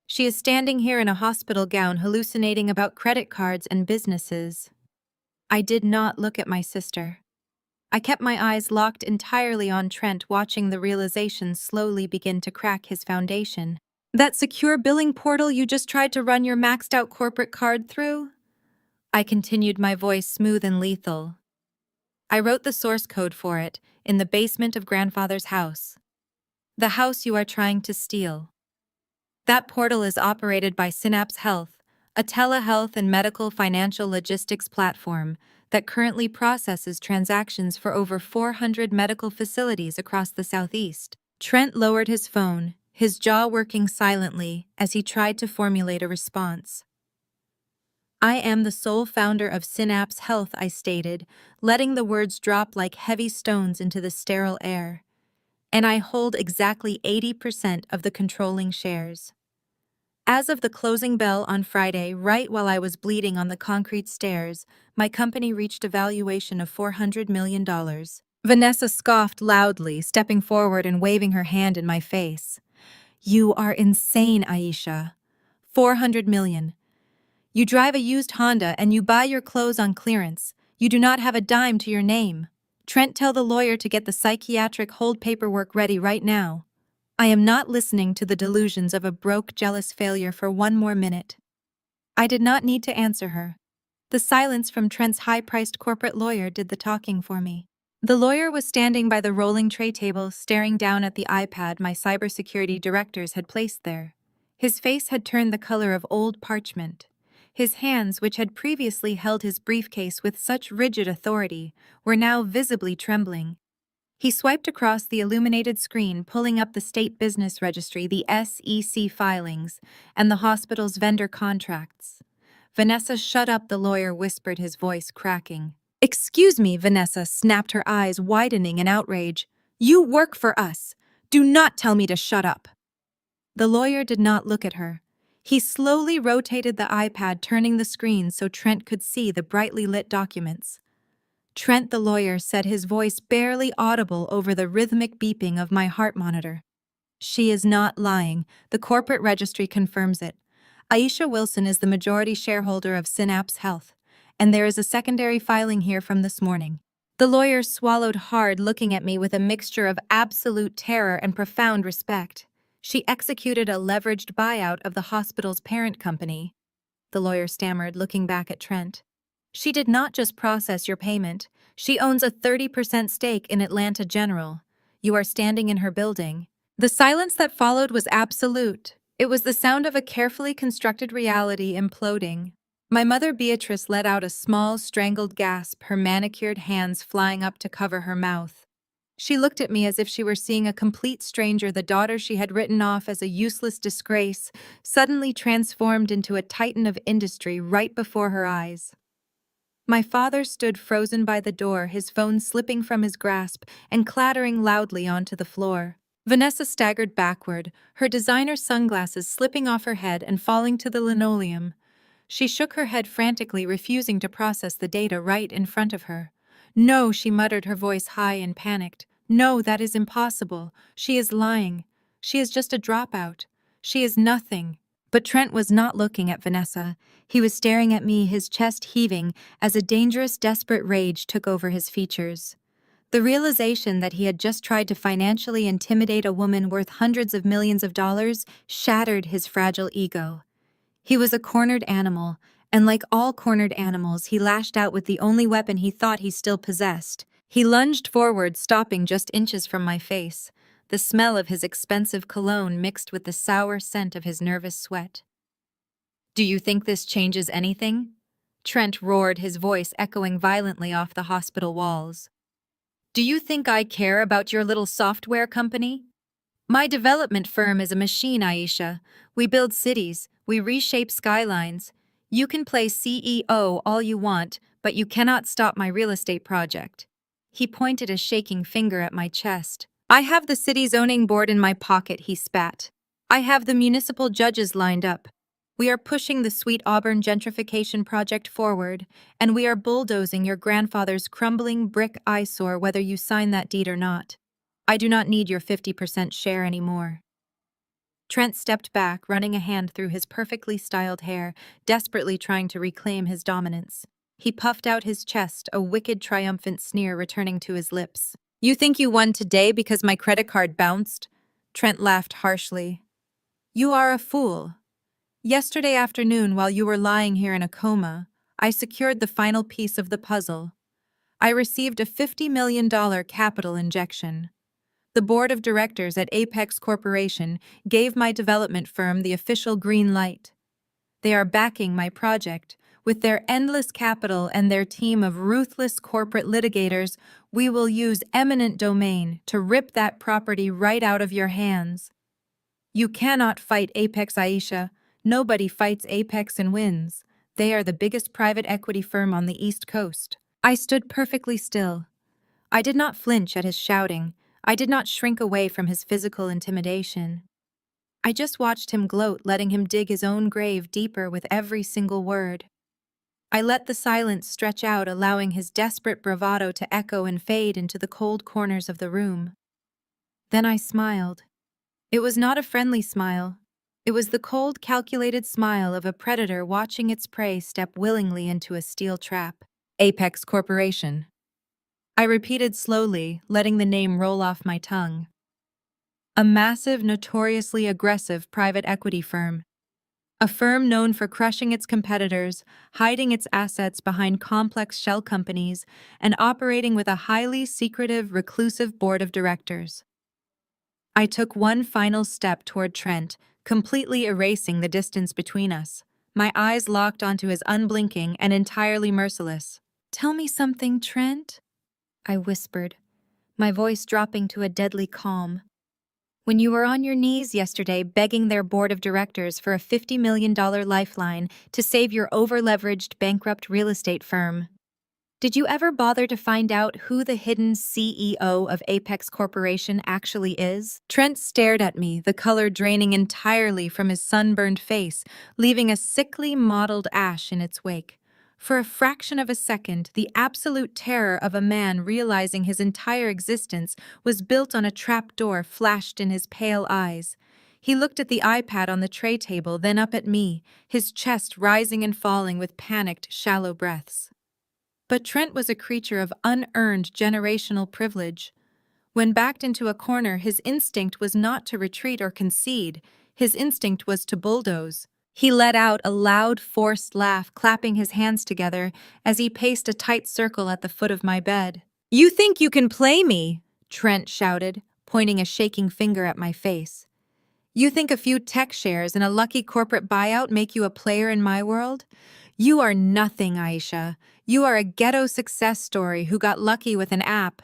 She is standing here in a hospital gown hallucinating about credit cards and businesses." I did not look at my sister. I kept my eyes locked entirely on Trent, watching the realization slowly begin to crack his foundation. "That secure billing portal you just tried to run your maxed-out corporate card through?" I continued, my voice smooth and lethal. "I wrote the source code for it in the basement of grandfather's house. The house you are trying to steal. That portal is operated by Synapse Health, a telehealth and medical financial logistics platform that currently processes transactions for over 400 medical facilities across the Southeast." Trent lowered his phone, his jaw working silently as he tried to formulate a response. "I am the sole founder of Synapse Health," I stated, letting the words drop like heavy stones into the sterile air. "And I hold exactly 80% of the controlling shares. As of the closing bell on Friday, right while I was bleeding on the concrete stairs, my company reached a valuation of $400 million. Vanessa scoffed loudly, stepping forward and waving her hand in my face. "You are insane, Aisha. 400 million. You drive a used Honda and you buy your clothes on clearance. You do not have a dime to your name. Trent, tell the lawyer to get the psychiatric hold paperwork ready right now. I am not listening to the delusions of a broke, jealous failure for one more minute." I did not need to answer her. The silence from Trent's high-priced corporate lawyer did the talking for me. The lawyer was standing by the rolling tray table, staring down at the iPad my cybersecurity directors had placed there. His face had turned the color of old parchment. His hands, which had previously held his briefcase with such rigid authority, were now visibly trembling. He swiped across the illuminated screen, pulling up the state business registry, the SEC filings, and the hospital's vendor contracts. Vanessa, shut up, the lawyer whispered, his voice cracking. Excuse me, Vanessa snapped, her eyes widening in outrage. You work for us. Do not tell me to shut up. The lawyer did not look at her. He slowly rotated the iPad, turning the screen so Trent could see the brightly lit documents. Trent, the lawyer said, his voice barely audible over the rhythmic beeping of my heart monitor. She is not lying. The corporate registry confirms it. Aisha Wilson is the majority shareholder of Synapse Health, and there is a secondary filing here from this morning. The lawyer swallowed hard, looking at me with a mixture of absolute terror and profound respect. She executed a leveraged buyout of the hospital's parent company. The lawyer stammered, looking back at Trent. She did not just process your payment. She owns a 30% stake in Atlanta General. You are standing in her building. The silence that followed was absolute. It was the sound of a carefully constructed reality imploding. My mother Beatrice let out a small, strangled gasp, her manicured hands flying up to cover her mouth. She looked at me as if she were seeing a complete stranger, the daughter she had written off as a useless disgrace, suddenly transformed into a titan of industry right before her eyes. My father stood frozen by the door, his phone slipping from his grasp and clattering loudly onto the floor. Vanessa staggered backward, her designer sunglasses slipping off her head and falling to the linoleum. She shook her head frantically, refusing to process the data right in front of her. No, she muttered, her voice high and panicked. No, that is impossible. She is lying. She is just a dropout. She is nothing. But Trent was not looking at Vanessa. He was staring at me, his chest heaving as a dangerous, desperate rage took over his features. The realization that he had just tried to financially intimidate a woman worth hundreds of millions of dollars shattered his fragile ego. He was a cornered animal, and like all cornered animals, he lashed out with the only weapon he thought he still possessed. He lunged forward, stopping just inches from my face, the smell of his expensive cologne mixed with the sour scent of his nervous sweat. Do you think this changes anything? Trent roared, his voice echoing violently off the hospital walls. Do you think I care about your little software company? My development firm is a machine, Aisha. We build cities, we reshape skylines. You can play CEO all you want, but you cannot stop my real estate project. He pointed a shaking finger at my chest. I have the city zoning board in my pocket, he spat. I have the municipal judges lined up. We are pushing the Sweet Auburn gentrification project forward, and we are bulldozing your grandfather's crumbling brick eyesore whether you sign that deed or not. I do not need your 50% share anymore. Trent stepped back, running a hand through his perfectly styled hair, desperately trying to reclaim his dominance. He puffed out his chest, a wicked, triumphant sneer returning to his lips. You think you won today because my credit card bounced? Trent laughed harshly. You are a fool. Yesterday afternoon, while you were lying here in a coma, I secured the final piece of the puzzle. I received a $50 million capital injection. The board of directors at Apex Corporation gave my development firm the official green light. They are backing my project. With their endless capital and their team of ruthless corporate litigators, we will use eminent domain to rip that property right out of your hands. You cannot fight Apex, Aisha. Nobody fights Apex and wins. They are the biggest private equity firm on the East Coast. I stood perfectly still. I did not flinch at his shouting. I did not shrink away from his physical intimidation. I just watched him gloat, letting him dig his own grave deeper with every single word. I let the silence stretch out, allowing his desperate bravado to echo and fade into the cold corners of the room. Then I smiled. It was not a friendly smile. It was the cold, calculated smile of a predator watching its prey step willingly into a steel trap. Apex Corporation. I repeated slowly, letting the name roll off my tongue. A massive, notoriously aggressive private equity firm. A firm known for crushing its competitors, hiding its assets behind complex shell companies, and operating with a highly secretive, reclusive board of directors. I took one final step toward Trent, completely erasing the distance between us. My eyes locked onto his, unblinking and entirely merciless. Tell me something, Trent, I whispered. my voice dropping to a deadly calm. When you were on your knees yesterday begging their board of directors for a $50 million lifeline to save your over-leveraged bankrupt real estate firm. Did you ever bother to find out who the hidden CEO of Apex Corporation actually is? Trent stared at me, the color draining entirely from his sunburned face, leaving a sickly mottled ash in its wake. For a fraction of a second, the absolute terror of a man realizing his entire existence was built on a trapdoor flashed in his pale eyes. He looked at the iPad on the tray table, then up at me, his chest rising and falling with panicked, shallow breaths. But Trent was a creature of unearned generational privilege. When backed into a corner, his instinct was not to retreat or concede. His instinct was to bulldoze. He let out a loud, forced laugh, clapping his hands together as he paced a tight circle at the foot of my bed. "You think you can play me?" Trent shouted, pointing a shaking finger at my face. "You think a few tech shares and a lucky corporate buyout make you a player in my world? You are nothing, Aisha. You are a ghetto success story who got lucky with an app.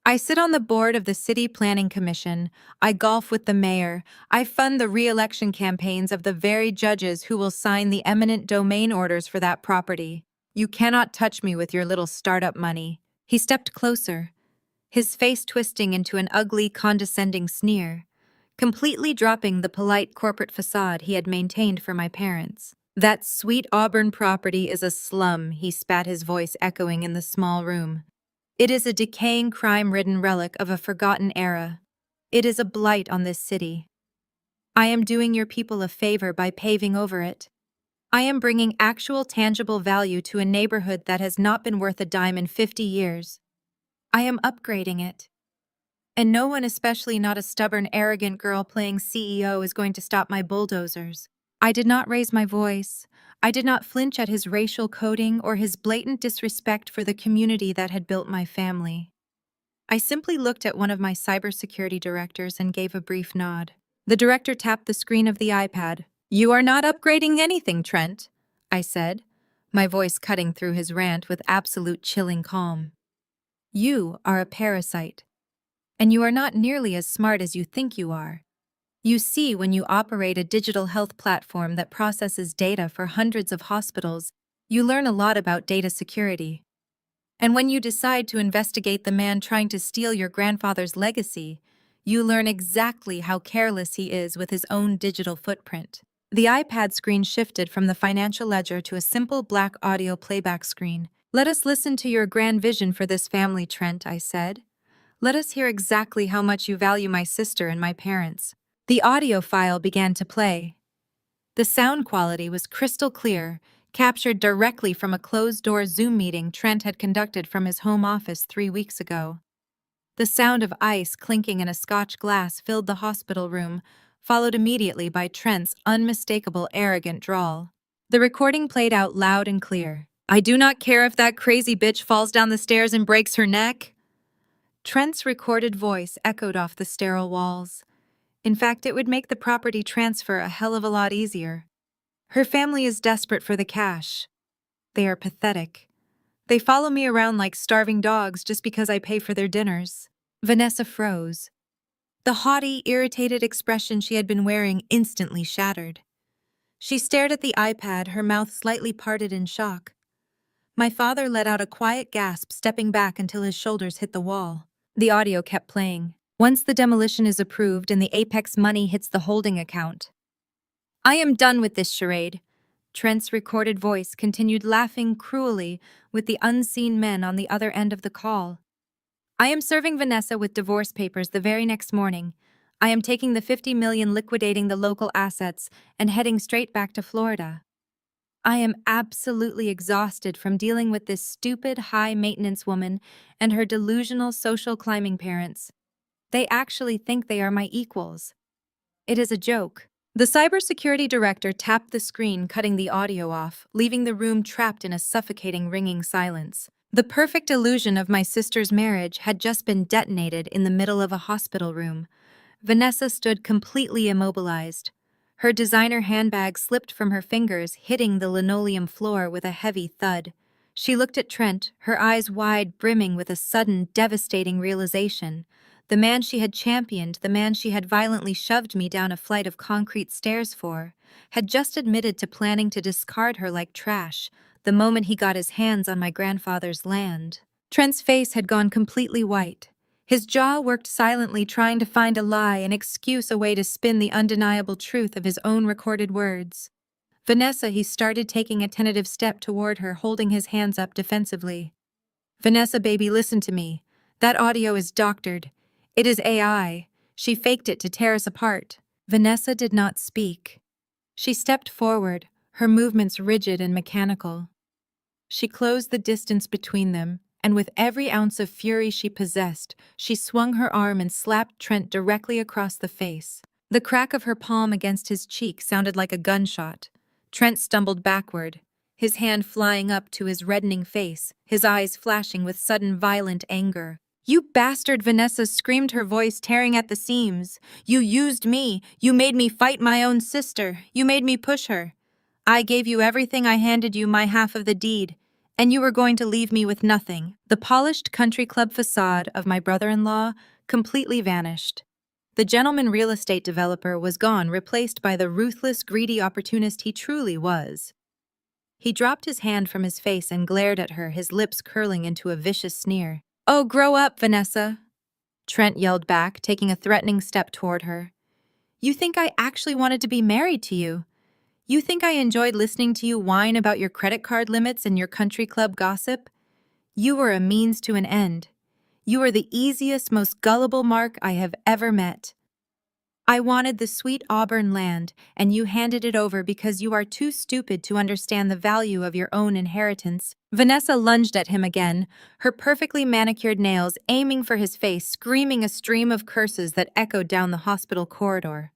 I sit on the board of the City Planning Commission. I golf with the mayor. I fund the re-election campaigns of the very judges who will sign the eminent domain orders for that property. You cannot touch me with your little startup money." He stepped closer, his face twisting into an ugly, condescending sneer, completely dropping the polite corporate facade he had maintained for my parents. "That sweet Auburn property is a slum," he spat, his voice echoing in the small room. "It is a decaying, crime-ridden relic of a forgotten era. It is a blight on this city. I am doing your people a favor by paving over it. I am bringing actual tangible value to a neighborhood that has not been worth a dime in 50 years. I am upgrading it. And no one, especially not a stubborn, arrogant girl playing CEO, is going to stop my bulldozers." I did not raise my voice. I did not flinch at his racial coding or his blatant disrespect for the community that had built my family. I simply looked at one of my cybersecurity directors and gave a brief nod. The director tapped the screen of the iPad. "You are not upgrading anything, Trent," I said, my voice cutting through his rant with absolute chilling calm. "You are a parasite, and you are not nearly as smart as you think you are. You see, when you operate a digital health platform that processes data for hundreds of hospitals, you learn a lot about data security. And when you decide to investigate the man trying to steal your grandfather's legacy, you learn exactly how careless he is with his own digital footprint." The iPad screen shifted from the financial ledger to a simple black audio playback screen. "Let us listen to your grand vision for this family, Trent," I said. "Let us hear exactly how much you value my sister and my parents." The audio file began to play. The sound quality was crystal clear, captured directly from a closed-door Zoom meeting Trent had conducted from his home office 3 weeks ago. The sound of ice clinking in a Scotch glass filled the hospital room, followed immediately by Trent's unmistakable arrogant drawl. The recording played out loud and clear. "I do not care if that crazy bitch falls down the stairs and breaks her neck." Trent's recorded voice echoed off the sterile walls. In fact, it would make the property transfer a hell of a lot easier. "Her family is desperate for the cash. They are pathetic. They follow me around like starving dogs just because I pay for their dinners." Vanessa froze. The haughty, irritated expression she had been wearing instantly shattered. She stared at the iPad, her mouth slightly parted in shock. My father let out a quiet gasp, stepping back until his shoulders hit the wall. The audio kept playing. "Once the demolition is approved and the Apex money hits the holding account." "I am done with this charade." Trent's recorded voice continued, laughing cruelly with the unseen men on the other end of the call. "I am serving Vanessa with divorce papers the very next morning. I am taking the $50 million, liquidating the local assets, and heading straight back to Florida. I am absolutely exhausted from dealing with this stupid, high-maintenance woman and her delusional social climbing parents. They actually think they are my equals. It is a joke." The cybersecurity director tapped the screen, cutting the audio off, leaving the room trapped in a suffocating, ringing silence. The perfect illusion of my sister's marriage had just been detonated in the middle of a hospital room. Vanessa stood completely immobilized. Her designer handbag slipped from her fingers, hitting the linoleum floor with a heavy thud. She looked at Trent, her eyes wide, brimming with a sudden, devastating realization. The man she had championed, the man she had violently shoved me down a flight of concrete stairs for, had just admitted to planning to discard her like trash the moment he got his hands on my grandfather's land. Trent's face had gone completely white. His jaw worked silently, trying to find a lie, an excuse, a way to spin the undeniable truth of his own recorded words. Vanessa, he started, taking a tentative step toward her, holding his hands up defensively. Vanessa, baby, listen to me. That audio is doctored. It is AI. She faked it to tear us apart. Vanessa did not speak. She stepped forward, her movements rigid and mechanical. She closed the distance between them, and with every ounce of fury she possessed, she swung her arm and slapped Trent directly across the face. The crack of her palm against his cheek sounded like a gunshot. Trent stumbled backward, his hand flying up to his reddening face, his eyes flashing with sudden violent anger. "You bastard!" Vanessa screamed, her voice tearing at the seams. "You used me! You made me fight my own sister! You made me push her! I gave you everything, I handed you my half of the deed, and you were going to leave me with nothing." The polished country club facade of my brother-in-law completely vanished. The gentleman real estate developer was gone, replaced by the ruthless, greedy opportunist he truly was. He dropped his hand from his face and glared at her, his lips curling into a vicious sneer. "Oh, grow up, Vanessa," Trent yelled back, taking a threatening step toward her. "You think I actually wanted to be married to you? You think I enjoyed listening to you whine about your credit card limits and your country club gossip? You were a means to an end. You are the easiest, most gullible mark I have ever met. I wanted the sweet Auburn land, and you handed it over because you are too stupid to understand the value of your own inheritance." Vanessa lunged at him again, her perfectly manicured nails aiming for his face, screaming a stream of curses that echoed down the hospital corridor.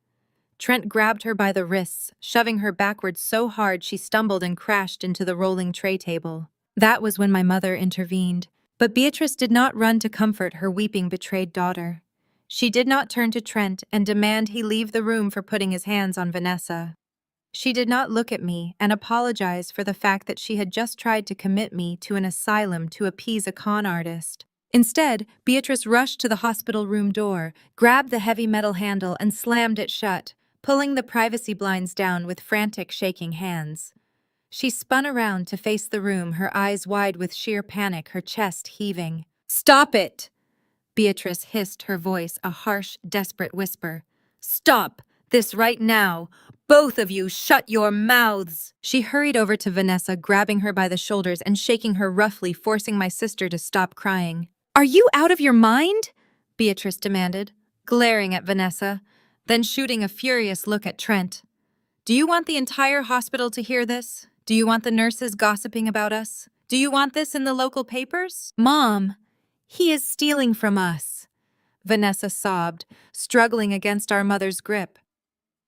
Trent grabbed her by the wrists, shoving her backwards so hard she stumbled and crashed into the rolling tray table. That was when my mother intervened. But Beatrice did not run to comfort her weeping, betrayed daughter. She did not turn to Trent and demand he leave the room for putting his hands on Vanessa. She did not look at me and apologize for the fact that she had just tried to commit me to an asylum to appease a con artist. Instead, Beatrice rushed to the hospital room door, grabbed the heavy metal handle and slammed it shut, pulling the privacy blinds down with frantic, shaking hands. She spun around to face the room, her eyes wide with sheer panic, her chest heaving. "Stop it!" Beatrice hissed, her voice a harsh, desperate whisper. "Stop this right now! Both of you, shut your mouths!" She hurried over to Vanessa, grabbing her by the shoulders and shaking her roughly, forcing my sister to stop crying. "Are you out of your mind?" Beatrice demanded, glaring at Vanessa, then shooting a furious look at Trent. "Do you want the entire hospital to hear this? Do you want the nurses gossiping about us? Do you want this in the local papers?" "Mom, he is stealing from us," Vanessa sobbed, struggling against our mother's grip.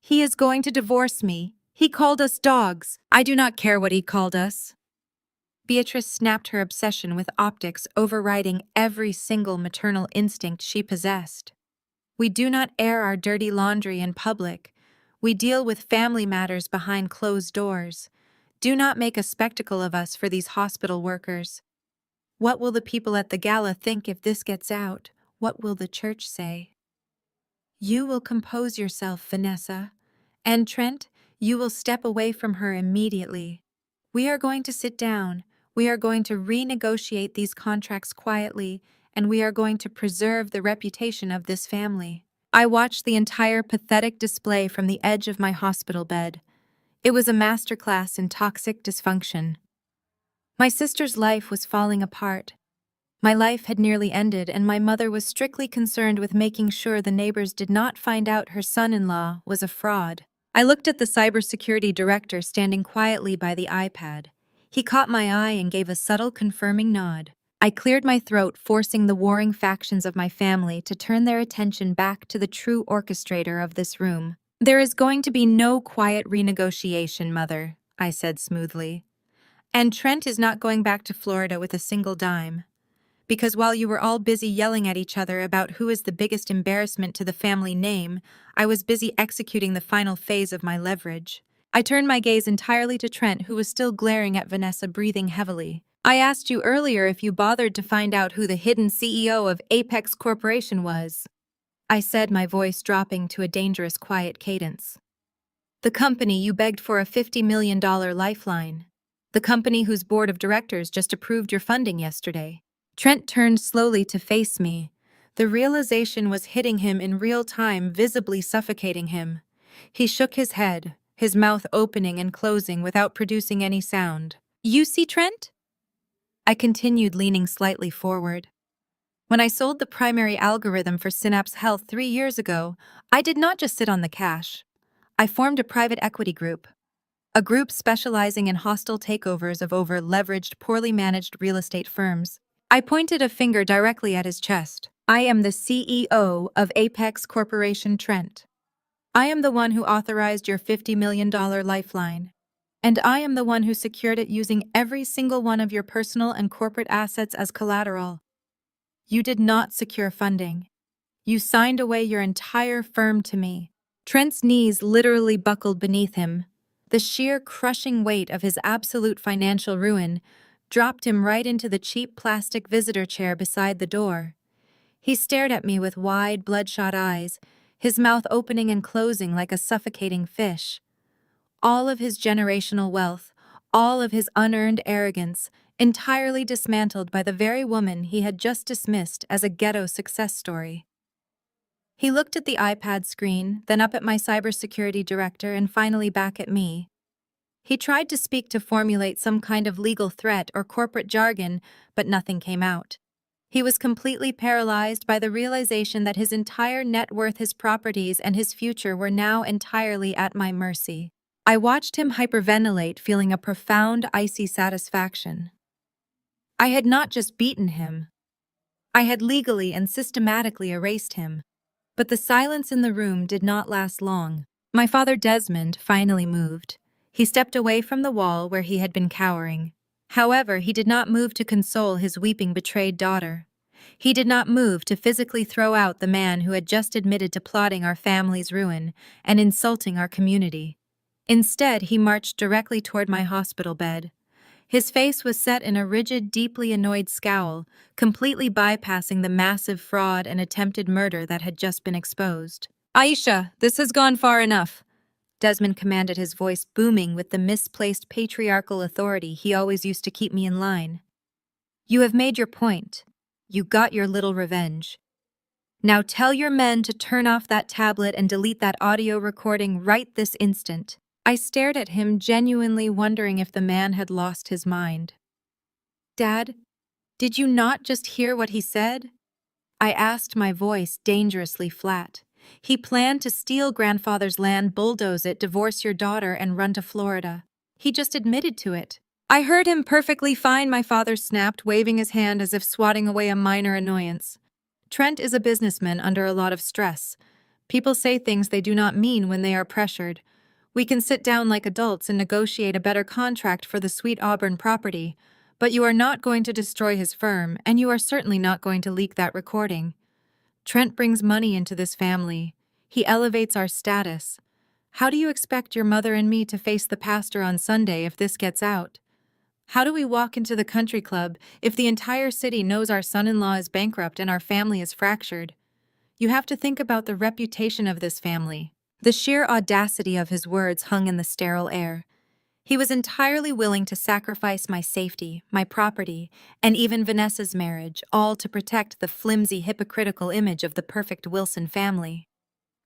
"He is going to divorce me. He called us dogs. I do not care what he called us." Beatrice snapped, her obsession with optics overriding every single maternal instinct she possessed. "We do not air our dirty laundry in public. We deal with family matters behind closed doors. Do not make a spectacle of us for these hospital workers. What will the people at the gala think if this gets out? What will the church say?" "You will compose yourself, Vanessa. And Trent, you will step away from her immediately. We are going to sit down. We are going to renegotiate these contracts quietly, and we are going to preserve the reputation of this family." I watched the entire pathetic display from the edge of my hospital bed. It was a masterclass in toxic dysfunction. My sister's life was falling apart. My life had nearly ended, and my mother was strictly concerned with making sure the neighbors did not find out her son-in-law was a fraud. I looked at the cybersecurity director standing quietly by the iPad. He caught my eye and gave a subtle confirming nod. I cleared my throat, forcing the warring factions of my family to turn their attention back to the true orchestrator of this room. "There is going to be no quiet renegotiation, Mother," I said smoothly. "And Trent is not going back to Florida with a single dime. Because while you were all busy yelling at each other about who is the biggest embarrassment to the family name, I was busy executing the final phase of my leverage." I turned my gaze entirely to Trent, who was still glaring at Vanessa, breathing heavily. I asked you earlier if you bothered to find out who the hidden CEO of Apex Corporation was. I said, my voice dropping to a dangerous quiet cadence. The company you begged for a $50 million lifeline. The company whose board of directors just approved your funding yesterday. Trent turned slowly to face me. The realization was hitting him in real time, visibly suffocating him. He shook his head, his mouth opening and closing without producing any sound. You see, Trent? I continued, leaning slightly forward. When I sold the primary algorithm for Synapse Health 3 years ago, I did not just sit on the cash. I formed a private equity group. A group specializing in hostile takeovers of over-leveraged, poorly managed real estate firms. I pointed a finger directly at his chest. I am the CEO of Apex Corporation, Trent. I am the one who authorized your $50 million lifeline. And I am the one who secured it using every single one of your personal and corporate assets as collateral. You did not secure funding. You signed away your entire firm to me. Trent's knees literally buckled beneath him. The sheer crushing weight of his absolute financial ruin dropped him right into the cheap plastic visitor chair beside the door. He stared at me with wide, bloodshot eyes, his mouth opening and closing like a suffocating fish. All of his generational wealth, all of his unearned arrogance, entirely dismantled by the very woman he had just dismissed as a ghetto success story. He looked at the iPad screen, then up at my cybersecurity director, and finally back at me. He tried to speak to formulate some kind of legal threat or corporate jargon, but nothing came out. He was completely paralyzed by the realization that his entire net worth, his properties, and his future were now entirely at my mercy. I watched him hyperventilate, feeling a profound, icy satisfaction. I had not just beaten him. I had legally and systematically erased him. But the silence in the room did not last long. My father Desmond finally moved. He stepped away from the wall where he had been cowering. However, he did not move to console his weeping, betrayed daughter. He did not move to physically throw out the man who had just admitted to plotting our family's ruin and insulting our community. Instead, he marched directly toward my hospital bed. His face was set in a rigid, deeply annoyed scowl, completely bypassing the massive fraud and attempted murder that had just been exposed. "Aisha, this has gone far enough," Desmond commanded, his voice booming with the misplaced patriarchal authority he always used to keep me in line. "You have made your point. You got your little revenge. Now tell your men to turn off that tablet and delete that audio recording right this instant." I stared at him, genuinely wondering if the man had lost his mind. "Dad, did you not just hear what he said?" I asked, my voice dangerously flat. "He planned to steal grandfather's land, bulldoze it, divorce your daughter, and run to Florida. He just admitted to it." "I heard him perfectly fine," my father snapped, waving his hand as if swatting away a minor annoyance. "Trent is a businessman under a lot of stress. People say things they do not mean when they are pressured. We can sit down like adults and negotiate a better contract for the Sweet Auburn property, but you are not going to destroy his firm, and you are certainly not going to leak that recording. Trent brings money into this family. He elevates our status. How do you expect your mother and me to face the pastor on Sunday if this gets out? How do we walk into the country club if the entire city knows our son-in-law is bankrupt and our family is fractured? You have to think about the reputation of this family." The sheer audacity of his words hung in the sterile air. He was entirely willing to sacrifice my safety, my property, and even Vanessa's marriage, all to protect the flimsy, hypocritical image of the perfect Wilson family.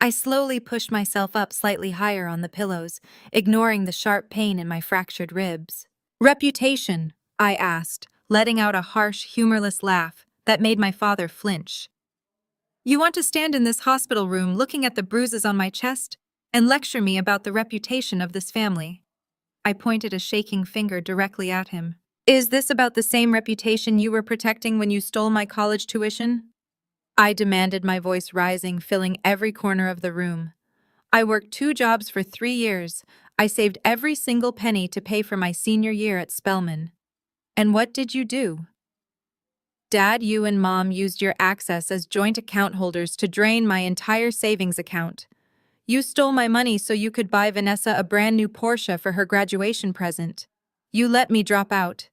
I slowly pushed myself up slightly higher on the pillows, ignoring the sharp pain in my fractured ribs. "Reputation?" I asked, letting out a harsh, humorless laugh that made my father flinch. "You want to stand in this hospital room looking at the bruises on my chest and lecture me about the reputation of this family?" I pointed a shaking finger directly at him. "Is this about the same reputation you were protecting when you stole my college tuition?" I demanded, my voice rising, filling every corner of the room. "I worked 2 jobs for 3 years. I saved every single penny to pay for my senior year at Spelman. And what did you do? Dad, you and Mom used your access as joint account holders to drain my entire savings account. You stole my money so you could buy Vanessa a brand new Porsche for her graduation present. You let me drop out.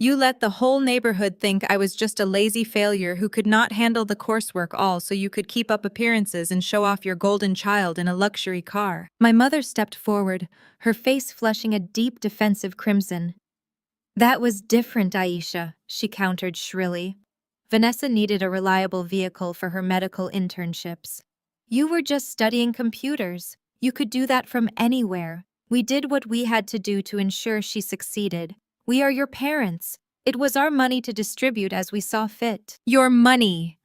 You let the whole neighborhood think I was just a lazy failure who could not handle the coursework all so you could keep up appearances and show off your golden child in a luxury car. My mother stepped forward, her face flushing a deep defensive crimson. That was different, Aisha, she countered shrilly. Vanessa needed a reliable vehicle for her medical internships. You were just studying computers. You could do that from anywhere. We did what we had to do to ensure she succeeded. We are your parents. It was our money to distribute as we saw fit. Your money!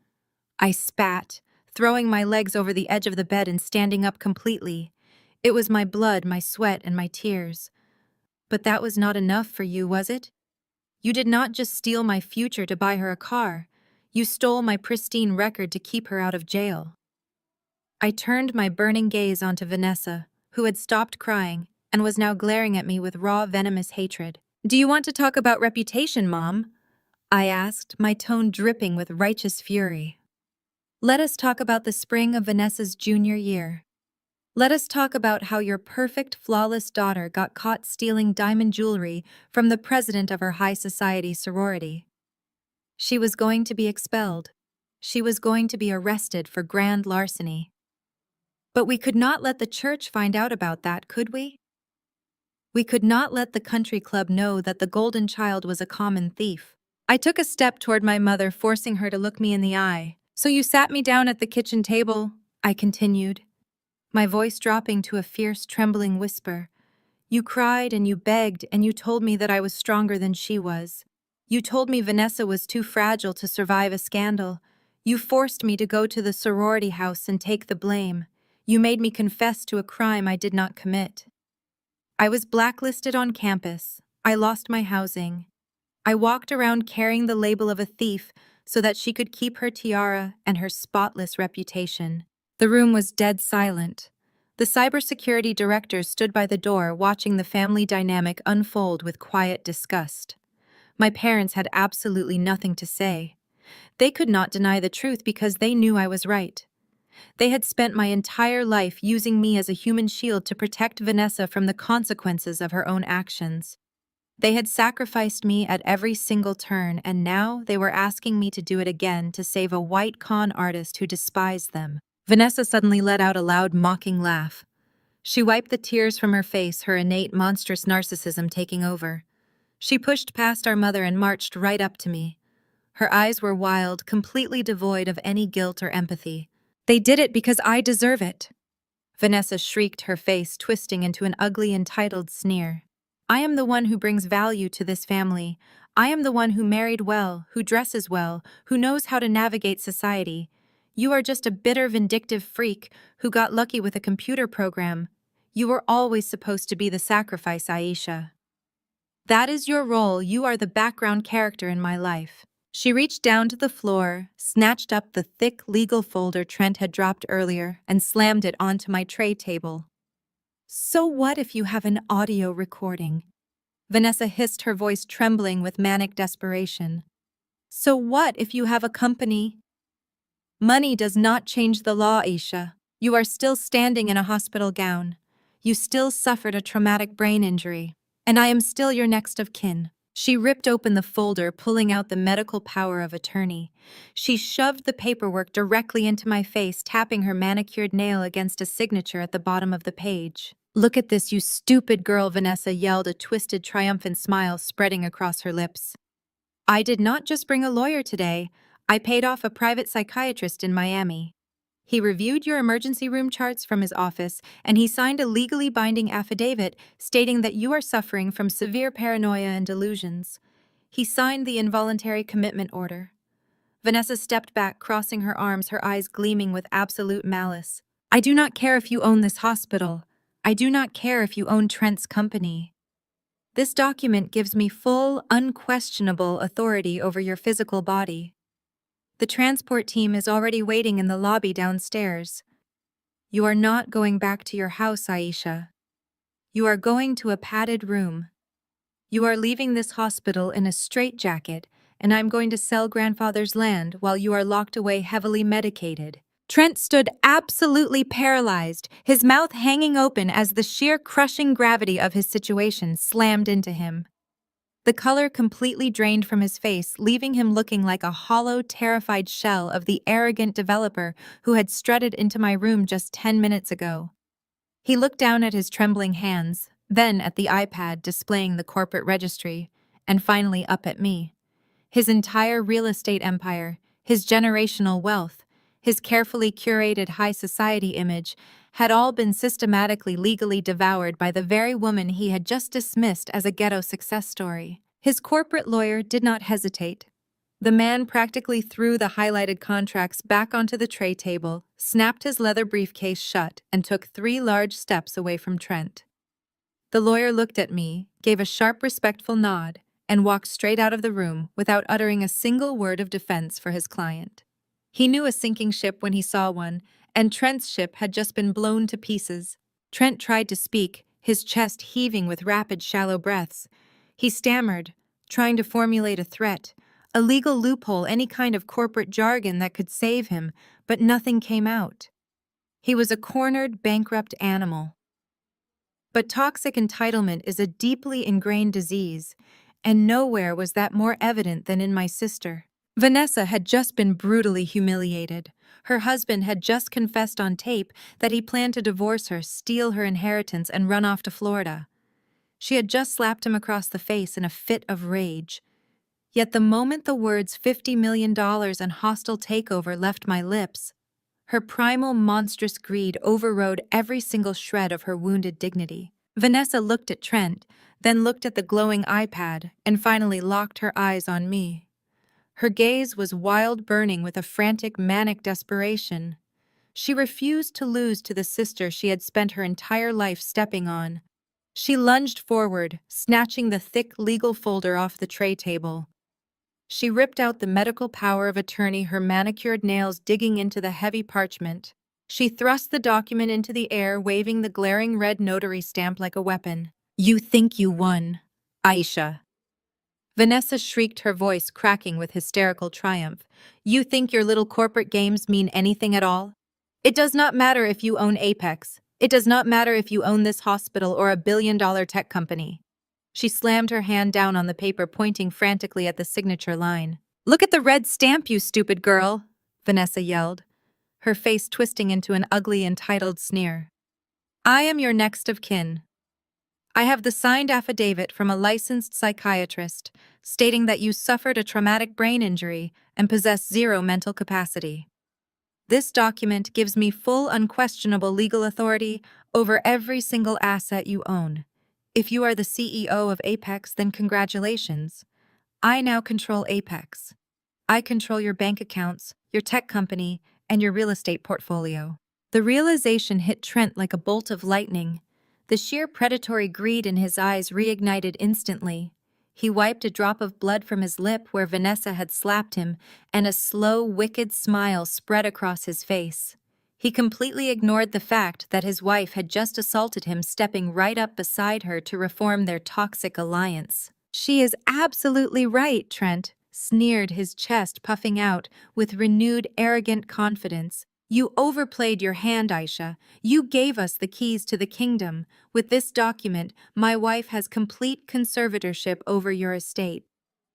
I spat, throwing my legs over the edge of the bed and standing up completely. It was my blood, my sweat, and my tears. But that was not enough for you, was it? You did not just steal my future to buy her a car. You stole my pristine record to keep her out of jail. I turned my burning gaze onto Vanessa, who had stopped crying and was now glaring at me with raw, venomous hatred. Do you want to talk about reputation, Mom? I asked, my tone dripping with righteous fury. Let us talk about the spring of Vanessa's junior year. Let us talk about how your perfect, flawless daughter got caught stealing diamond jewelry from the president of her high society sorority. She was going to be expelled. She was going to be arrested for grand larceny. But we could not let the church find out about that, could we? We could not let the country club know that the golden child was a common thief. I took a step toward my mother, forcing her to look me in the eye. So you sat me down at the kitchen table, I continued, my voice dropping to a fierce, trembling whisper. You cried and you begged and you told me that I was stronger than she was. You told me Vanessa was too fragile to survive a scandal. You forced me to go to the sorority house and take the blame. You made me confess to a crime I did not commit. I was blacklisted on campus. I lost my housing. I walked around carrying the label of a thief so that she could keep her tiara and her spotless reputation. The room was dead silent. The cybersecurity director stood by the door watching the family dynamic unfold with quiet disgust. My parents had absolutely nothing to say. They could not deny the truth because they knew I was right. They had spent my entire life using me as a human shield to protect Vanessa from the consequences of her own actions. They had sacrificed me at every single turn, and now they were asking me to do it again to save a white con artist who despised them. Vanessa suddenly let out a loud, mocking laugh. She wiped the tears from her face, her innate, monstrous narcissism taking over. She pushed past our mother and marched right up to me. Her eyes were wild, completely devoid of any guilt or empathy. They did it because I deserve it. Vanessa shrieked, her face twisting into an ugly, entitled sneer. I am the one who brings value to this family. I am the one who married well, who dresses well, who knows how to navigate society. You are just a bitter, vindictive freak who got lucky with a computer program. You were always supposed to be the sacrifice, Aisha. That is your role. You are the background character in my life. She reached down to the floor, snatched up the thick legal folder Trent had dropped earlier, and slammed it onto my tray table. So what if you have an audio recording? Vanessa hissed, her voice trembling with manic desperation. So what if you have a company? Money does not change the law, Aisha. You are still standing in a hospital gown. You still suffered a traumatic brain injury. And I am still your next of kin. She ripped open the folder, pulling out the medical power of attorney. She shoved the paperwork directly into my face, tapping her manicured nail against a signature at the bottom of the page. Look at this, you stupid girl, Vanessa yelled, a twisted, triumphant smile spreading across her lips. I did not just bring a lawyer today. I paid off a private psychiatrist in Miami. He reviewed your emergency room charts from his office, and he signed a legally binding affidavit stating that you are suffering from severe paranoia and delusions. He signed the involuntary commitment order. Vanessa stepped back, crossing her arms, her eyes gleaming with absolute malice. I do not care if you own this hospital. I do not care if you own Trent's company. This document gives me full, unquestionable authority over your physical body. The transport team is already waiting in the lobby downstairs. You are not going back to your house, Aisha. You are going to a padded room. You are leaving this hospital in a straitjacket, and I'm going to sell grandfather's land while you are locked away heavily medicated. Trent stood absolutely paralyzed, his mouth hanging open as the sheer crushing gravity of his situation slammed into him. The color completely drained from his face, leaving him looking like a hollow, terrified shell of the arrogant developer who had strutted into my room just 10 minutes ago. He looked down at his trembling hands, then at the iPad displaying the corporate registry, and finally up at me. His entire real estate empire, his generational wealth, his carefully curated high society image had all been systematically legally devoured by the very woman he had just dismissed as a ghetto success story. His corporate lawyer did not hesitate. The man practically threw the highlighted contracts back onto the tray table, snapped his leather briefcase shut, and took 3 large steps away from Trent. The lawyer looked at me, gave a sharp, respectful nod, and walked straight out of the room without uttering a single word of defense for his client. He knew a sinking ship when he saw one, and Trent's ship had just been blown to pieces. Trent tried to speak, his chest heaving with rapid, shallow breaths. He stammered, trying to formulate a threat, a legal loophole, any kind of corporate jargon that could save him, but nothing came out. He was a cornered, bankrupt animal. But toxic entitlement is a deeply ingrained disease, and nowhere was that more evident than in my sister. Vanessa had just been brutally humiliated. Her husband had just confessed on tape that he planned to divorce her, steal her inheritance, and run off to Florida. She had just slapped him across the face in a fit of rage. Yet the moment the words $50 million and hostile takeover left my lips, her primal, monstrous greed overrode every single shred of her wounded dignity. Vanessa looked at Trent, then looked at the glowing iPad, and finally locked her eyes on me. Her gaze was wild, burning with a frantic, manic desperation. She refused to lose to the sister she had spent her entire life stepping on. She lunged forward, snatching the thick legal folder off the tray table. She ripped out the medical power of attorney, her manicured nails digging into the heavy parchment. She thrust the document into the air, waving the glaring red notary stamp like a weapon. "You think you won, Aisha." Vanessa shrieked, her voice cracking with hysterical triumph. "You think your little corporate games mean anything at all? It does not matter if you own Apex. It does not matter if you own this hospital or a billion-dollar tech company." She slammed her hand down on the paper, pointing frantically at the signature line. "Look at the red stamp, you stupid girl," Vanessa yelled, her face twisting into an ugly, entitled sneer. "I am your next of kin. I have the signed affidavit from a licensed psychiatrist stating that you suffered a traumatic brain injury and possess 0 mental capacity. This document gives me full, unquestionable legal authority over every single asset you own. If you are the CEO of Apex, then congratulations. I now control Apex. I control your bank accounts, your tech company, and your real estate portfolio." The realization hit Trent like a bolt of lightning. The sheer predatory greed in his eyes reignited instantly. He wiped a drop of blood from his lip where Vanessa had slapped him, and a slow, wicked smile spread across his face. He completely ignored the fact that his wife had just assaulted him, stepping right up beside her to reform their toxic alliance. "She is absolutely right," Trent sneered, his chest puffing out with renewed, arrogant confidence. "You overplayed your hand, Aisha. You gave us the keys to the kingdom. With this document, my wife has complete conservatorship over your estate.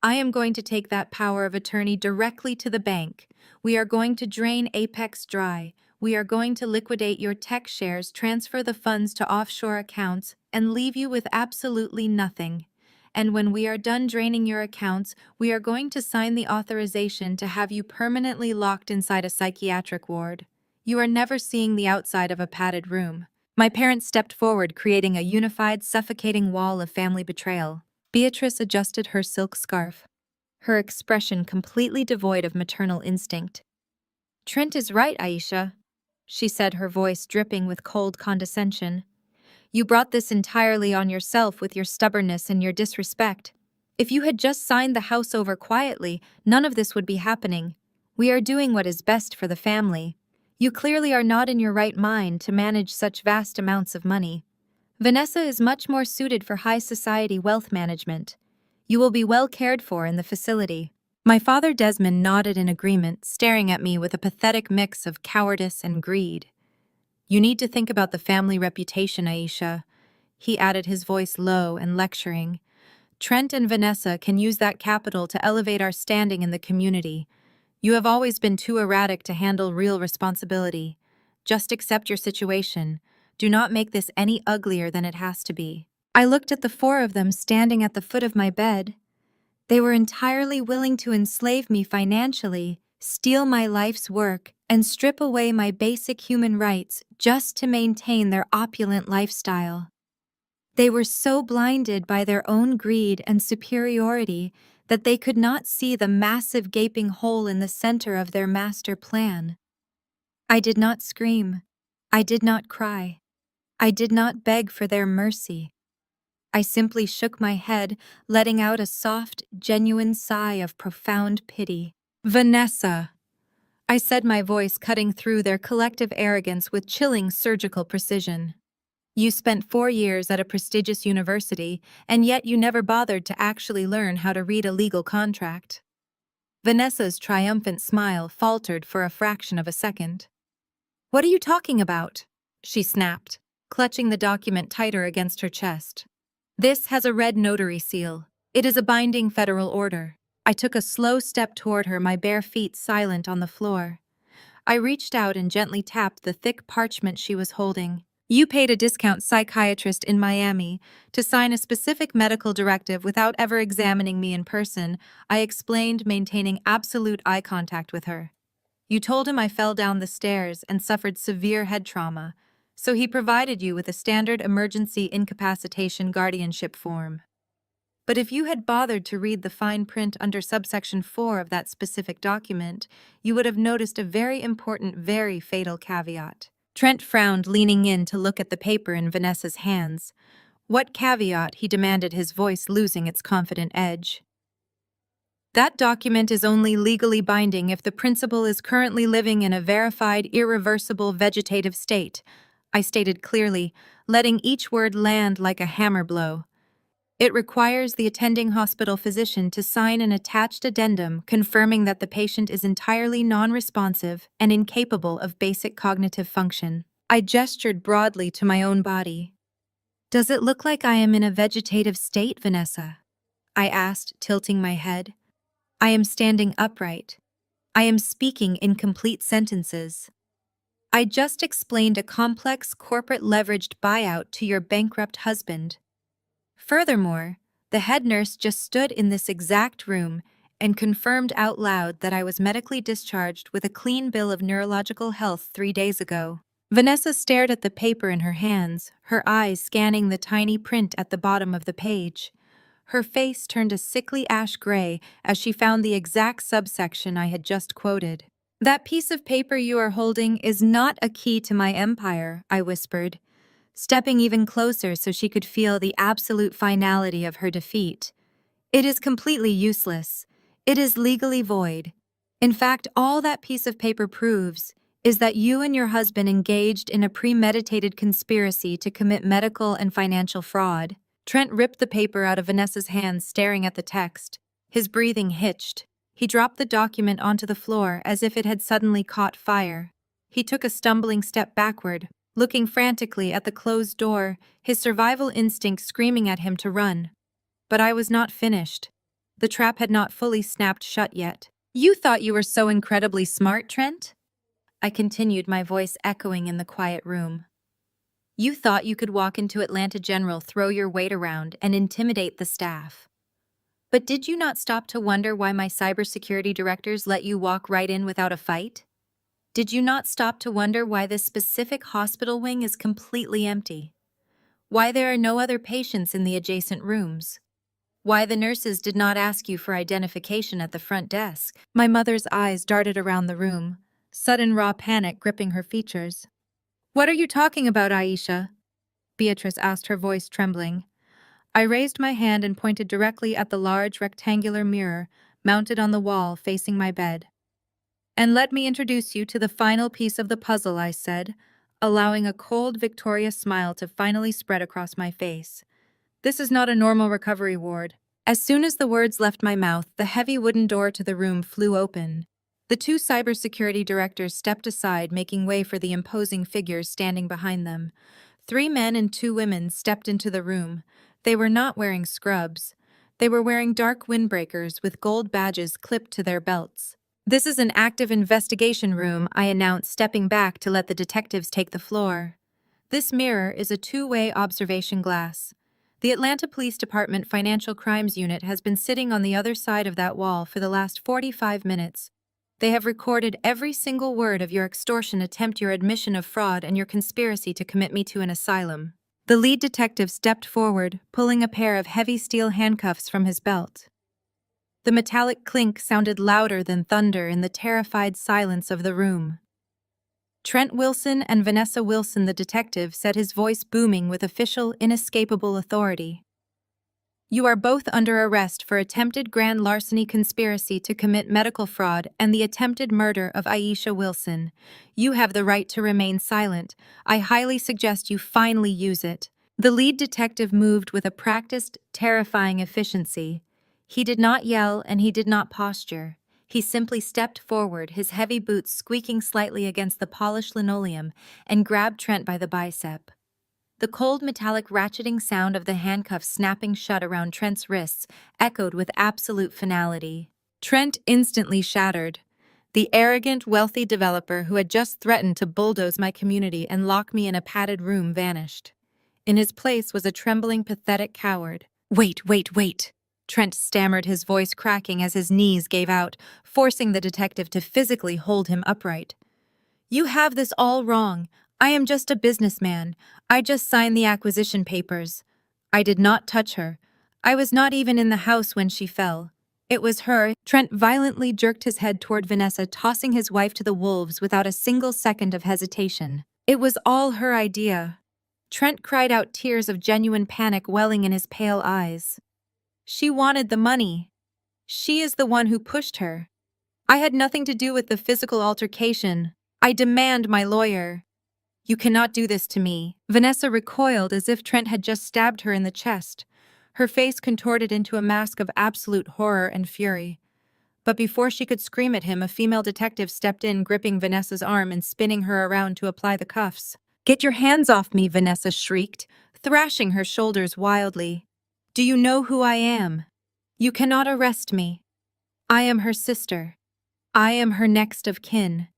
I am going to take that power of attorney directly to the bank. We are going to drain Apex dry. We are going to liquidate your tech shares, transfer the funds to offshore accounts, and leave you with absolutely nothing. And when we are done draining your accounts, we are going to sign the authorization to have you permanently locked inside a psychiatric ward. You are never seeing the outside of a padded room." My parents stepped forward, creating a unified, suffocating wall of family betrayal. Beatrice adjusted her silk scarf, her expression completely devoid of maternal instinct. "Trent is right, Aisha," she said, her voice dripping with cold condescension. "You brought this entirely on yourself with your stubbornness and your disrespect. If you had just signed the house over quietly, none of this would be happening. We are doing what is best for the family. You clearly are not in your right mind to manage such vast amounts of money. Vanessa is much more suited for high society wealth management. You will be well cared for in the facility." My father Desmond nodded in agreement, staring at me with a pathetic mix of cowardice and greed. "You need to think about the family reputation, Aisha," he added, his voice low and lecturing. Trent and Vanessa can use that capital to elevate our standing in the community. You have always been too erratic to handle real responsibility. Just accept your situation. Do not make this any uglier than it has to be. I looked at the four of them standing at the foot of my bed. They were entirely willing to enslave me financially, steal my life's work, and strip away my basic human rights just to maintain their opulent lifestyle. They were so blinded by their own greed and superiority that they could not see the massive gaping hole in the center of their master plan. I did not scream. I did not cry. I did not beg for their mercy. I simply shook my head, letting out a soft, genuine sigh of profound pity. Vanessa, I said, my voice cutting through their collective arrogance with chilling surgical precision. You spent 4 years at a prestigious university, and yet you never bothered to actually learn how to read a legal contract. Vanessa's triumphant smile faltered for a fraction of a second. What are you talking about? She snapped, clutching the document tighter against her chest. This has a red notary seal. It is a binding federal order. I took a slow step toward her, my bare feet silent on the floor. I reached out and gently tapped the thick parchment she was holding. You paid a discount psychiatrist in Miami to sign a specific medical directive without ever examining me in person, I explained, maintaining absolute eye contact with her. You told him I fell down the stairs and suffered severe head trauma, so he provided you with a standard emergency incapacitation guardianship form. But if you had bothered to read the fine print under subsection 4 of that specific document, you would have noticed a very important, very fatal caveat. Trent frowned, leaning in to look at the paper in Vanessa's hands. What caveat? He demanded, his voice losing its confident edge. That document is only legally binding if the principal is currently living in a verified, irreversible vegetative state, I stated clearly, letting each word land like a hammer blow. It requires the attending hospital physician to sign an attached addendum confirming that the patient is entirely non-responsive and incapable of basic cognitive function. I gestured broadly to my own body. Does it look like I am in a vegetative state, Vanessa? I asked, tilting my head. I am standing upright. I am speaking in complete sentences. I just explained a complex corporate leveraged buyout to your bankrupt husband. Furthermore, the head nurse just stood in this exact room and confirmed out loud that I was medically discharged with a clean bill of neurological health 3 days ago. Vanessa stared at the paper in her hands, her eyes scanning the tiny print at the bottom of the page. Her face turned a sickly ash gray as she found the exact subsection I had just quoted. That piece of paper you are holding is not a key to my empire, I whispered, stepping even closer so she could feel the absolute finality of her defeat. It is completely useless. It is legally void. In fact, all that piece of paper proves is that you and your husband engaged in a premeditated conspiracy to commit medical and financial fraud. Trent ripped the paper out of Vanessa's hands, staring at the text. His breathing hitched. He dropped the document onto the floor as if it had suddenly caught fire. He took a stumbling step backward, looking frantically at the closed door, his survival instinct screaming at him to run. But I was not finished. The trap had not fully snapped shut yet. You thought you were so incredibly smart, Trent? I continued, my voice echoing in the quiet room. You thought you could walk into Atlanta General, throw your weight around, and intimidate the staff. But did you not stop to wonder why my cybersecurity directors let you walk right in without a fight? Did you not stop to wonder why this specific hospital wing is completely empty? Why there are no other patients in the adjacent rooms? Why the nurses did not ask you for identification at the front desk? My mother's eyes darted around the room, sudden raw panic gripping her features. What are you talking about, Aisha? Beatrice asked, her voice trembling. I raised my hand and pointed directly at the large rectangular mirror mounted on the wall facing my bed. And let me introduce you to the final piece of the puzzle, I said, allowing a cold, victorious smile to finally spread across my face. This is not a normal recovery ward. As soon as the words left my mouth, the heavy wooden door to the room flew open. The 2 cybersecurity directors stepped aside, making way for the imposing figures standing behind them. 3 men and 2 women stepped into the room. They were not wearing scrubs. They were wearing dark windbreakers with gold badges clipped to their belts. "This is an active investigation room," I announced, stepping back to let the detectives take the floor. "This mirror is a two-way observation glass. The Atlanta Police Department Financial Crimes Unit has been sitting on the other side of that wall for the last 45 minutes. They have recorded every single word of your extortion attempt, your admission of fraud, and your conspiracy to commit me to an asylum." The lead detective stepped forward, pulling a pair of heavy steel handcuffs from his belt. The metallic clink sounded louder than thunder in the terrified silence of the room. Trent Wilson and Vanessa Wilson, the detective, said, his voice booming with official, inescapable authority. "You are both under arrest for attempted grand larceny, conspiracy to commit medical fraud, and the attempted murder of Aisha Wilson. You have the right to remain silent. I highly suggest you finally use it." The lead detective moved with a practiced, terrifying efficiency. He did not yell and he did not posture. He simply stepped forward, his heavy boots squeaking slightly against the polished linoleum, and grabbed Trent by the bicep. The cold metallic ratcheting sound of the handcuffs snapping shut around Trent's wrists echoed with absolute finality. Trent instantly shattered. The arrogant, wealthy developer who had just threatened to bulldoze my community and lock me in a padded room vanished. In his place was a trembling, pathetic coward. "Wait, wait, wait!" Trent stammered, his voice cracking as his knees gave out, forcing the detective to physically hold him upright. "You have this all wrong. I am just a businessman. I just signed the acquisition papers. I did not touch her. I was not even in the house when she fell. It was her." Trent violently jerked his head toward Vanessa, tossing his wife to the wolves without a single second of hesitation. "It was all her idea." Trent cried out, tears of genuine panic welling in his pale eyes. "She wanted the money. She is the one who pushed her. I had nothing to do with the physical altercation. I demand my lawyer." "You cannot do this to me." Vanessa recoiled as if Trent had just stabbed her in the chest, her face contorted into a mask of absolute horror and fury. But before she could scream at him, a female detective stepped in, gripping Vanessa's arm and spinning her around to apply the cuffs. "Get your hands off me," Vanessa shrieked, thrashing her shoulders wildly. "Do you know who I am? You cannot arrest me. I am her sister. I am her next of kin.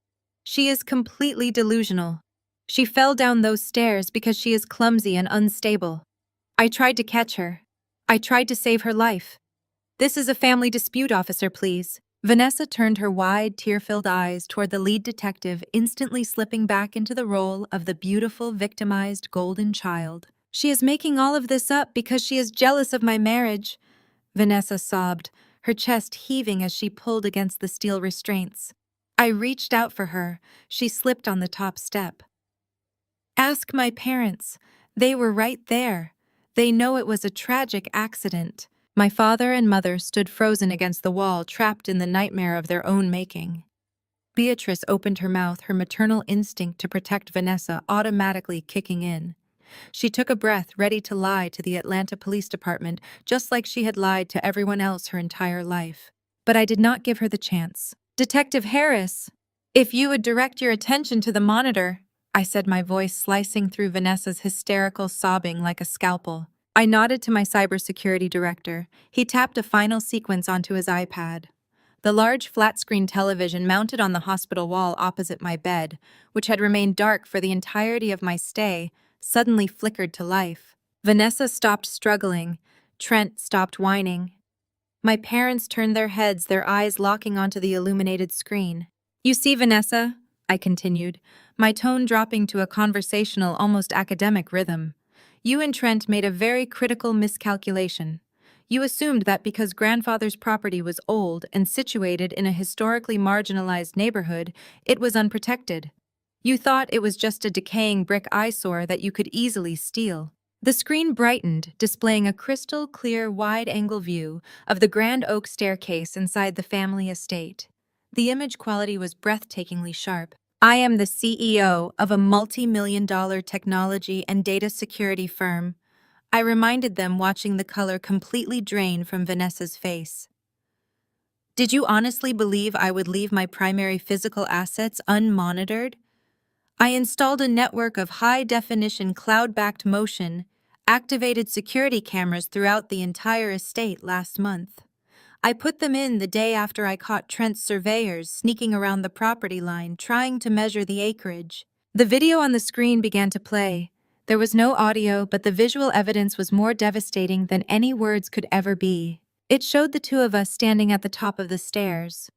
She is completely delusional. She fell down those stairs because she is clumsy and unstable. I tried to catch her. I tried to save her life. This is a family dispute, officer, please." Vanessa turned her wide, tear-filled eyes toward the lead detective, instantly slipping back into the role of the beautiful, victimized golden child. "She is making all of this up because she is jealous of my marriage," Vanessa sobbed, her chest heaving as she pulled against the steel restraints. "I reached out for her. She slipped on the top step. Ask my parents. They were right there. They know it was a tragic accident." My father and mother stood frozen against the wall, trapped in the nightmare of their own making. Beatrice opened her mouth, her maternal instinct to protect Vanessa automatically kicking in. She took a breath, ready to lie to the Atlanta Police Department, just like she had lied to everyone else her entire life. But I did not give her the chance. "Detective Harris, if you would direct your attention to the monitor," I said, my voice slicing through Vanessa's hysterical sobbing like a scalpel. I nodded to my cybersecurity director. He tapped a final sequence onto his iPad. The large flat-screen television mounted on the hospital wall opposite my bed, which had remained dark for the entirety of my stay, suddenly flickered to life. Vanessa stopped struggling. Trent stopped whining. My parents turned their heads, their eyes locking onto the illuminated screen. "You see, Vanessa," I continued, my tone dropping to a conversational, almost academic rhythm. "You and Trent made a very critical miscalculation. You assumed that because grandfather's property was old and situated in a historically marginalized neighborhood, it was unprotected. You thought it was just a decaying brick eyesore that you could easily steal." The screen brightened, displaying a crystal-clear, wide-angle view of the grand oak staircase inside the family estate. The image quality was breathtakingly sharp. "I am the CEO of a multi-million-dollar technology and data security firm," I reminded them, watching the color completely drain from Vanessa's face. "Did you honestly believe I would leave my primary physical assets unmonitored? I installed a network of high-definition cloud-backed motion, activated security cameras throughout the entire estate last month. I put them in the day after I caught Trent's surveyors sneaking around the property line trying to measure the acreage. The video on the screen began to play. There was no audio, but the visual evidence was more devastating than any words could ever be. It showed the two of us standing at the top of the stairs.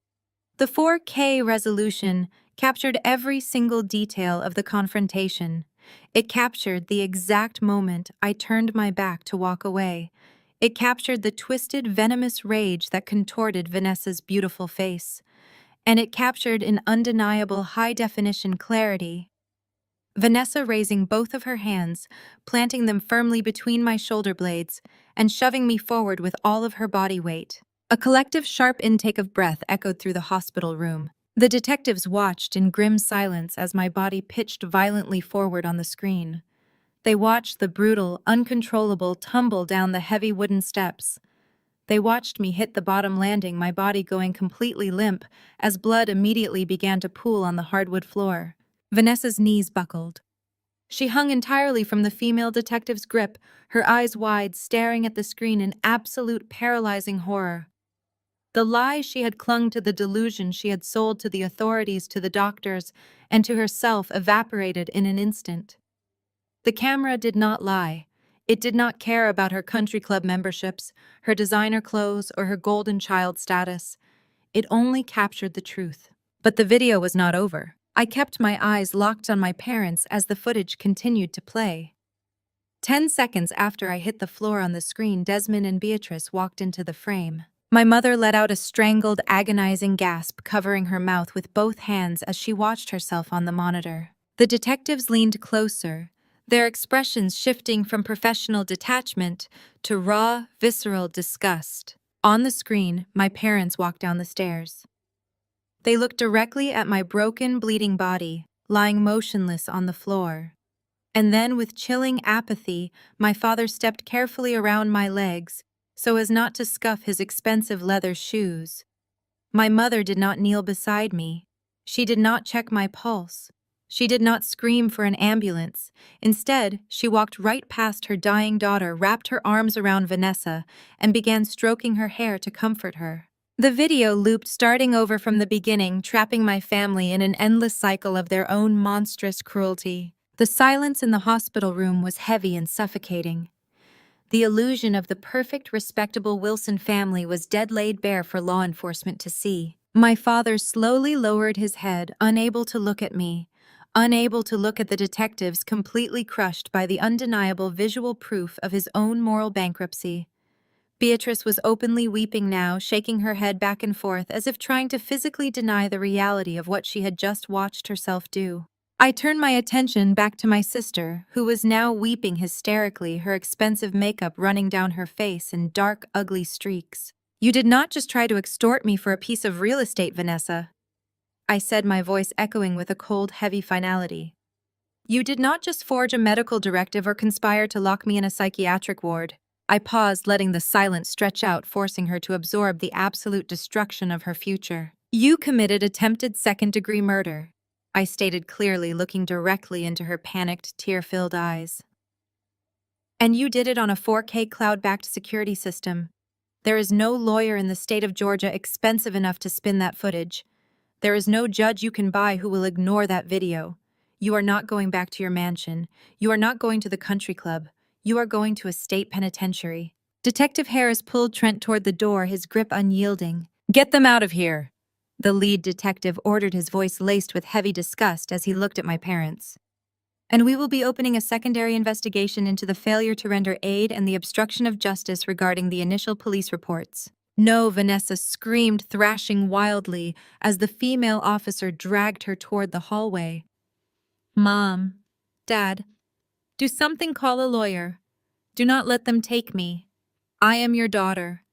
The 4K resolution captured every single detail of the confrontation. It captured the exact moment I turned my back to walk away. It captured the twisted, venomous rage that contorted Vanessa's beautiful face. And it captured in undeniable high-definition clarity. Vanessa raising both of her hands, planting them firmly between my shoulder blades, and shoving me forward with all of her body weight. A collective sharp intake of breath echoed through the hospital room. The detectives watched in grim silence as my body pitched violently forward on the screen. They watched the brutal, uncontrollable tumble down the heavy wooden steps. They watched me hit the bottom landing, my body going completely limp as blood immediately began to pool on the hardwood floor. Vanessa's knees buckled. She hung entirely from the female detective's grip, her eyes wide, staring at the screen in absolute paralyzing horror. The lie she had clung to, the delusion she had sold to the authorities, to the doctors, and to herself evaporated in an instant. The camera did not lie. It did not care about her country club memberships, her designer clothes, or her golden child status. It only captured the truth. But the video was not over. I kept my eyes locked on my parents as the footage continued to play. 10 seconds after I hit the floor on the screen, Desmond and Beatrice walked into the frame. My mother let out a strangled, agonizing gasp, covering her mouth with both hands as she watched herself on the monitor. The detectives leaned closer, their expressions shifting from professional detachment to raw, visceral disgust. On the screen, my parents walked down the stairs. They looked directly at my broken, bleeding body, lying motionless on the floor. And then, with chilling apathy, my father stepped carefully around my legs so as not to scuff his expensive leather shoes. My mother did not kneel beside me. She did not check my pulse. She did not scream for an ambulance. Instead, she walked right past her dying daughter, wrapped her arms around Vanessa, and began stroking her hair to comfort her. The video looped, starting over from the beginning, trapping my family in an endless cycle of their own monstrous cruelty. The silence in the hospital room was heavy and suffocating. The illusion of the perfect, respectable Wilson family was dead, laid bare for law enforcement to see. My father slowly lowered his head, unable to look at me, unable to look at the detectives, completely crushed by the undeniable visual proof of his own moral bankruptcy. Beatrice was openly weeping now, shaking her head back and forth as if trying to physically deny the reality of what she had just watched herself do. I turned my attention back to my sister, who was now weeping hysterically, her expensive makeup running down her face in dark, ugly streaks. "You did not just try to extort me for a piece of real estate, Vanessa," I said, my voice echoing with a cold, heavy finality. "You did not just forge a medical directive or conspire to lock me in a psychiatric ward." I paused, letting the silence stretch out, forcing her to absorb the absolute destruction of her future. "You committed attempted second-degree murder," I stated clearly, looking directly into her panicked, tear-filled eyes. "And you did it on a 4K cloud-backed security system. There is no lawyer in the state of Georgia expensive enough to spin that footage. There is no judge you can buy who will ignore that video. You are not going back to your mansion. You are not going to the country club. You are going to a state penitentiary." Detective Harris pulled Trent toward the door, his grip unyielding. "Get them out of here," the lead detective ordered, his voice laced with heavy disgust as he looked at my parents. "And we will be opening a secondary investigation into the failure to render aid and the obstruction of justice regarding the initial police reports." "No," Vanessa screamed, thrashing wildly as the female officer dragged her toward the hallway. "Mom, Dad, do something, call a lawyer. Do not let them take me. I am your daughter.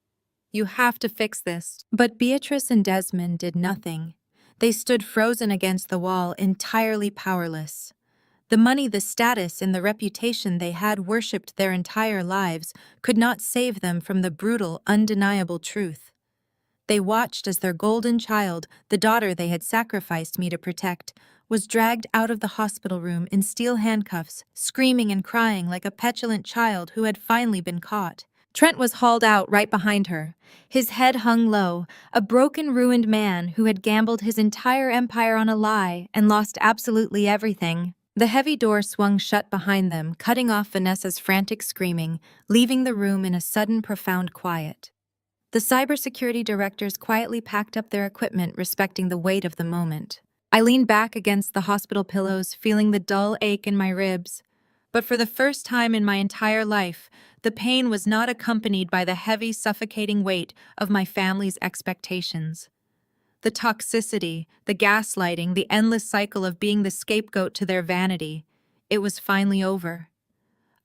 You have to fix this." But Beatrice and Desmond did nothing. They stood frozen against the wall, entirely powerless. The money, the status, and the reputation they had worshipped their entire lives could not save them from the brutal, undeniable truth. They watched as their golden child, the daughter they had sacrificed me to protect, was dragged out of the hospital room in steel handcuffs, screaming and crying like a petulant child who had finally been caught. Trent was hauled out right behind her. His head hung low, a broken, ruined man who had gambled his entire empire on a lie and lost absolutely everything. The heavy door swung shut behind them, cutting off Vanessa's frantic screaming, leaving the room in a sudden, profound quiet. The cybersecurity directors quietly packed up their equipment, respecting the weight of the moment. I leaned back against the hospital pillows, feeling the dull ache in my ribs. But for the first time in my entire life, the pain was not accompanied by the heavy, suffocating weight of my family's expectations. The toxicity, the gaslighting, the endless cycle of being the scapegoat to their vanity, it was finally over.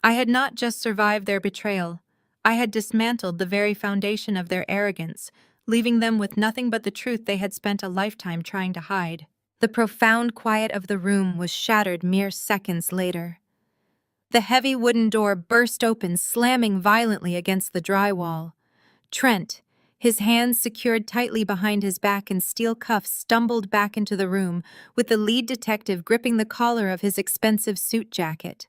I had not just survived their betrayal, I had dismantled the very foundation of their arrogance, leaving them with nothing but the truth they had spent a lifetime trying to hide. The profound quiet of the room was shattered mere seconds later. The heavy wooden door burst open, slamming violently against the drywall. Trent, his hands secured tightly behind his back and steel cuffs, stumbled back into the room, with the lead detective gripping the collar of his expensive suit jacket.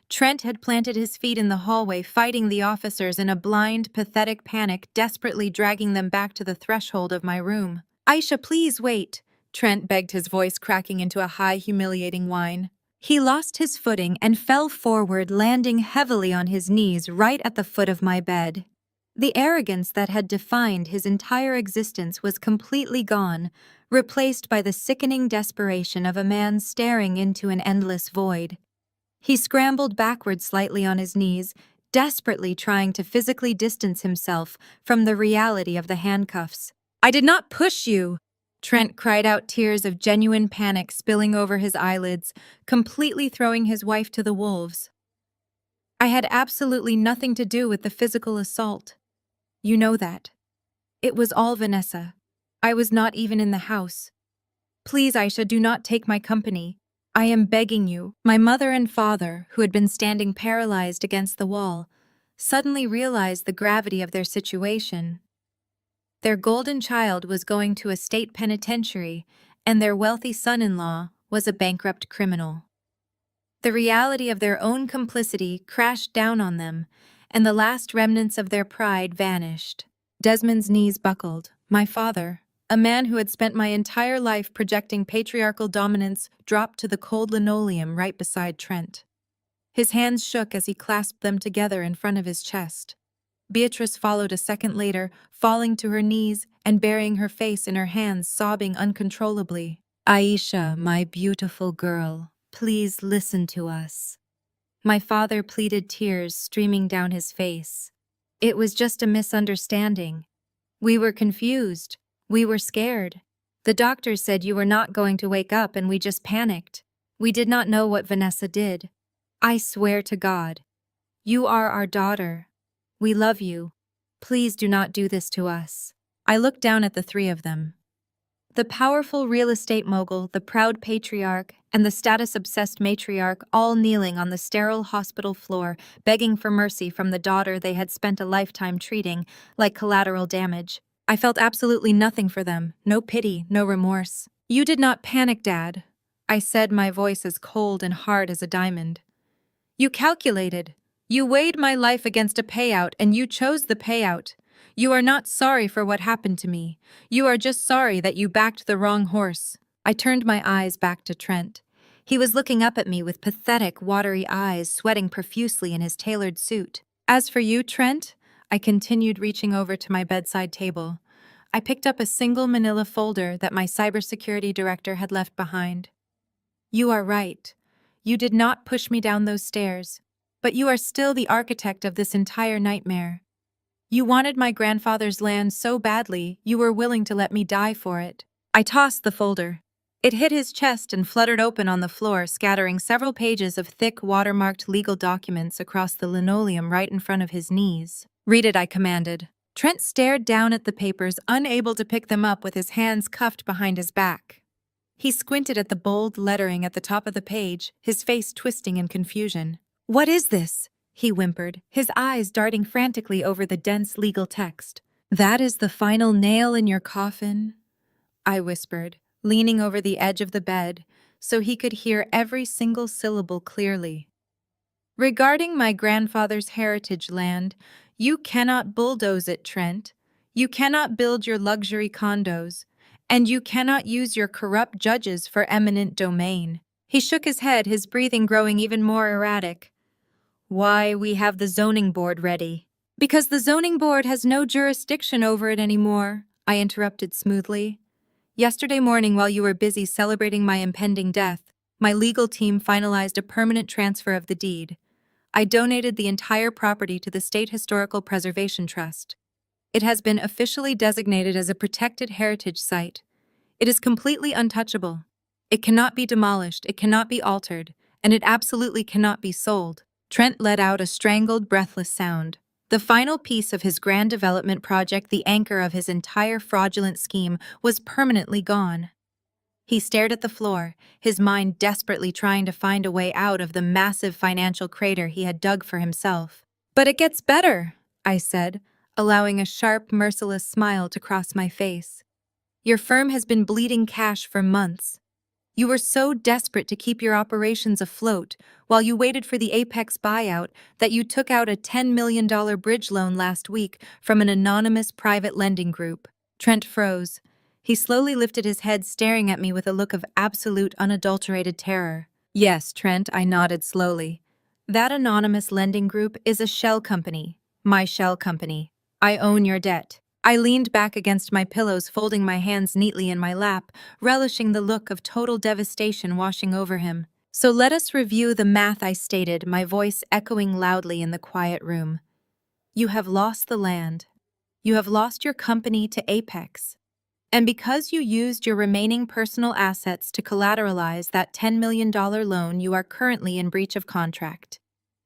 Trent had planted his feet in the hallway, fighting the officers in a blind, pathetic panic, desperately dragging them back to the threshold of my room. "Aisha, please wait," Trent begged, his voice cracking into a high, humiliating whine. He lost his footing and fell forward, landing heavily on his knees right at the foot of my bed. The arrogance that had defined his entire existence was completely gone, replaced by the sickening desperation of a man staring into an endless void. He scrambled backward slightly on his knees, desperately trying to physically distance himself from the reality of the handcuffs. "I did not push you!" Trent cried out, tears of genuine panic spilling over his eyelids, completely throwing his wife to the wolves. "I had absolutely nothing to do with the physical assault. You know that. It was all Vanessa. I was not even in the house. Please, Aisha, do not take my company. I am begging you." My mother and father, who had been standing paralyzed against the wall, suddenly realized the gravity of their situation. Their golden child was going to a state penitentiary, and their wealthy son-in-law was a bankrupt criminal. The reality of their own complicity crashed down on them, and the last remnants of their pride vanished. Desmond's knees buckled. My father, a man who had spent my entire life projecting patriarchal dominance, dropped to the cold linoleum right beside Trent. His hands shook as he clasped them together in front of his chest. Beatrice followed a second later, falling to her knees and burying her face in her hands, sobbing uncontrollably. "Aisha, my beautiful girl, please listen to us." My father pleaded, tears streaming down his face. "It was just a misunderstanding. We were confused. We were scared. The doctors said you were not going to wake up and we just panicked. We did not know what Vanessa did. I swear to God. You are our daughter. We love you. Please do not do this to us." I looked down at the three of them. The powerful real estate mogul, the proud patriarch, and the status-obsessed matriarch all kneeling on the sterile hospital floor, begging for mercy from the daughter they had spent a lifetime treating like collateral damage. I felt absolutely nothing for them, no pity, no remorse. "You did not panic, Dad," I said, my voice as cold and hard as a diamond. "You calculated. You weighed my life against a payout, and you chose the payout. You are not sorry for what happened to me. You are just sorry that you backed the wrong horse." I turned my eyes back to Trent. He was looking up at me with pathetic, watery eyes, sweating profusely in his tailored suit. "As for you, Trent," I continued, reaching over to my bedside table. I picked up a single manila folder that my cybersecurity director had left behind. "You are right. You did not push me down those stairs. But you are still the architect of this entire nightmare. You wanted my grandfather's land so badly, you were willing to let me die for it." I tossed the folder. It hit his chest and fluttered open on the floor, scattering several pages of thick, watermarked legal documents across the linoleum right in front of his knees. "Read it," I commanded. Trent stared down at the papers, unable to pick them up with his hands cuffed behind his back. He squinted at the bold lettering at the top of the page, his face twisting in confusion. "What is this?" he whimpered, his eyes darting frantically over the dense legal text. "That is the final nail in your coffin," I whispered, leaning over the edge of the bed, so he could hear every single syllable clearly. Regarding my grandfather's heritage land, you cannot bulldoze it, Trent. You cannot build your luxury condos, and you cannot use your corrupt judges for eminent domain. He shook his head, his breathing growing even more erratic. Why, we have the zoning board ready. Because the zoning board has no jurisdiction over it anymore, I interrupted smoothly. Yesterday morning, while you were busy celebrating my impending death, my legal team finalized a permanent transfer of the deed. I donated the entire property to the State Historical Preservation Trust. It has been officially designated as a protected heritage site. It is completely untouchable. It cannot be demolished, it cannot be altered, and it absolutely cannot be sold. Trent let out a strangled, breathless sound. The final piece of his grand development project, the anchor of his entire fraudulent scheme, was permanently gone. He stared at the floor, his mind desperately trying to find a way out of the massive financial crater he had dug for himself. But it gets better, I said, allowing a sharp, merciless smile to cross my face. Your firm has been bleeding cash for months. You were so desperate to keep your operations afloat while you waited for the Apex buyout that you took out a $10 million bridge loan last week from an anonymous private lending group. Trent froze. He slowly lifted his head, staring at me with a look of absolute, unadulterated terror. Yes, Trent, I nodded slowly. That anonymous lending group is a shell company. My shell company. I own your debt. I leaned back against my pillows, folding my hands neatly in my lap, relishing the look of total devastation washing over him. So let us review the math, I stated, my voice echoing loudly in the quiet room. You have lost the land. You have lost your company to Apex. And because you used your remaining personal assets to collateralize that $10 million loan, you are currently in breach of contract.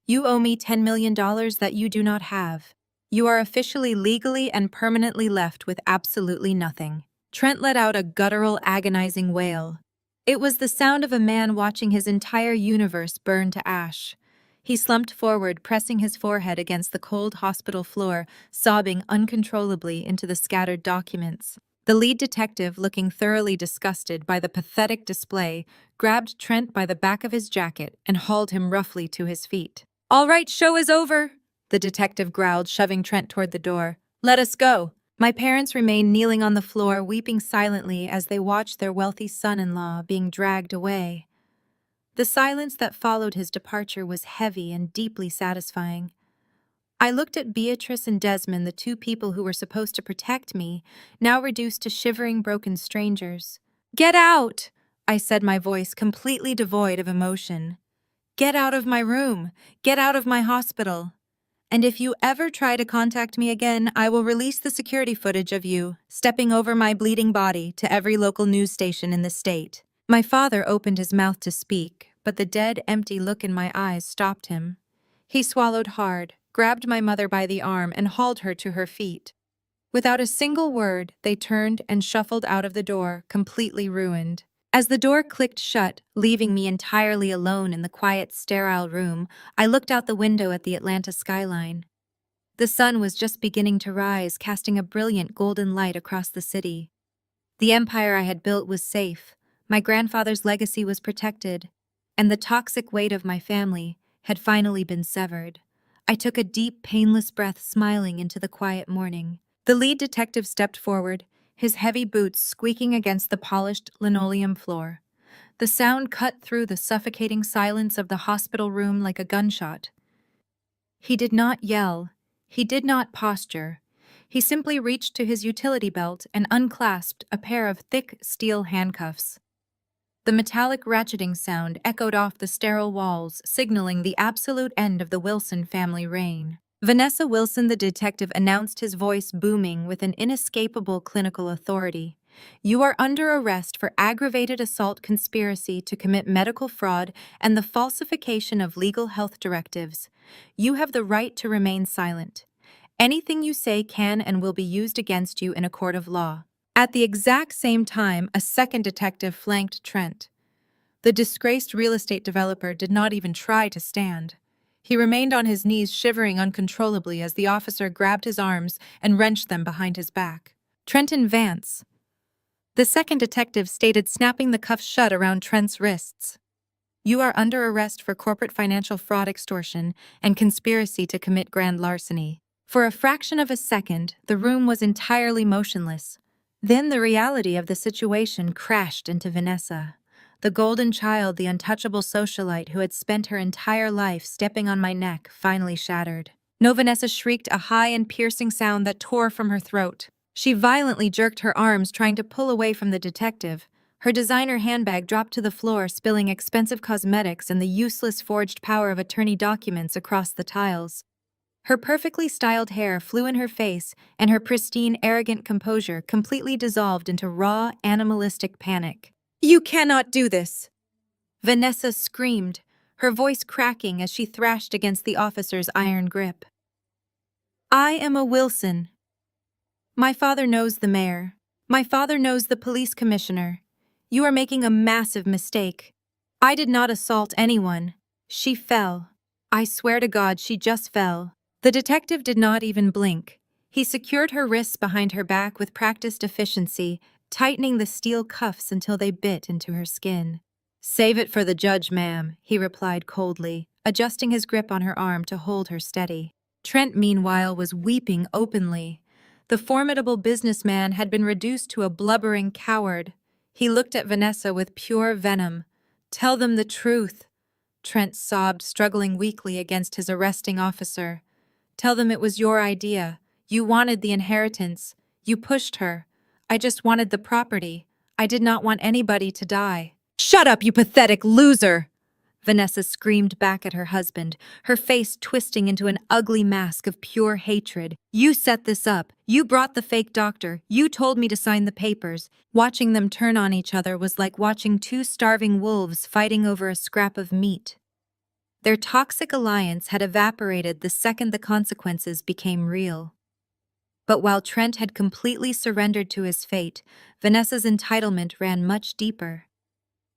You owe me $10 million that you do not have. You are officially, legally, and permanently left with absolutely nothing. Trent let out a guttural, agonizing wail. It was the sound of a man watching his entire universe burn to ash. He slumped forward, pressing his forehead against the cold hospital floor, sobbing uncontrollably into the scattered documents. The lead detective, looking thoroughly disgusted by the pathetic display, grabbed Trent by the back of his jacket and hauled him roughly to his feet. "All right, show is over," the detective growled, shoving Trent toward the door. "Let us go." My parents remained kneeling on the floor, weeping silently as they watched their wealthy son-in-law being dragged away. The silence that followed his departure was heavy and deeply satisfying. I looked at Beatrice and Desmond, the two people who were supposed to protect me, now reduced to shivering, broken strangers. "Get out!" I said, my voice completely devoid of emotion. "Get out of my room! Get out of my hospital! And if you ever try to contact me again, I will release the security footage of you stepping over my bleeding body to every local news station in the state." My father opened his mouth to speak, but the dead, empty look in my eyes stopped him. He swallowed hard, grabbed my mother by the arm, and hauled her to her feet. Without a single word, they turned and shuffled out of the door, completely ruined. As the door clicked shut, leaving me entirely alone in the quiet, sterile room, I looked out the window at the Atlanta skyline. The sun was just beginning to rise, casting a brilliant golden light across the city. The empire I had built was safe, my grandfather's legacy was protected, and the toxic weight of my family had finally been severed. I took a deep, painless breath, smiling into the quiet morning. The lead detective stepped forward, his heavy boots squeaking against the polished linoleum floor. The sound cut through the suffocating silence of the hospital room like a gunshot. He did not yell. He did not posture. He simply reached to his utility belt and unclasped a pair of thick steel handcuffs. The metallic ratcheting sound echoed off the sterile walls, signaling the absolute end of the Wilson family reign. Vanessa Wilson, the detective, announced, his voice booming with an inescapable clinical authority. "You are under arrest for aggravated assault, conspiracy to commit medical fraud, and the falsification of legal health directives. You have the right to remain silent. Anything you say can and will be used against you in a court of law." At the exact same time, a second detective flanked Trent. The disgraced real estate developer did not even try to stand. He remained on his knees, shivering uncontrollably as the officer grabbed his arms and wrenched them behind his back. "Trenton Vance." The second detective stated, snapping the cuffs shut around Trent's wrists. "You are under arrest for corporate financial fraud, extortion, and conspiracy to commit grand larceny." For a fraction of a second, the room was entirely motionless. Then the reality of the situation crashed into Vanessa. The golden child, the untouchable socialite who had spent her entire life stepping on my neck, finally shattered. No, Vanessa shrieked, a high and piercing sound that tore from her throat. She violently jerked her arms, trying to pull away from the detective. Her designer handbag dropped to the floor, spilling expensive cosmetics and the useless forged power of attorney documents across the tiles. Her perfectly styled hair flew in her face, and her pristine, arrogant composure completely dissolved into raw, animalistic panic. "You cannot do this!" Vanessa screamed, her voice cracking as she thrashed against the officer's iron grip. "I am a Wilson. My father knows the mayor. My father knows the police commissioner. You are making a massive mistake. I did not assault anyone. She fell. I swear to God, she just fell." The detective did not even blink. He secured her wrists behind her back with practiced efficiency, tightening the steel cuffs until they bit into her skin. "Save it for the judge, ma'am," he replied coldly, adjusting his grip on her arm to hold her steady. Trent, meanwhile, was weeping openly. The formidable businessman had been reduced to a blubbering coward. He looked at Vanessa with pure venom. "Tell them the truth," Trent sobbed, struggling weakly against his arresting officer. "Tell them it was your idea. You wanted the inheritance. You pushed her. I just wanted the property. I did not want anybody to die." "Shut up, you pathetic loser!" Vanessa screamed back at her husband, her face twisting into an ugly mask of pure hatred. "You set this up. You brought the fake doctor. You told me to sign the papers." Watching them turn on each other was like watching two starving wolves fighting over a scrap of meat. Their toxic alliance had evaporated the second the consequences became real. But while Trent had completely surrendered to his fate, Vanessa's entitlement ran much deeper.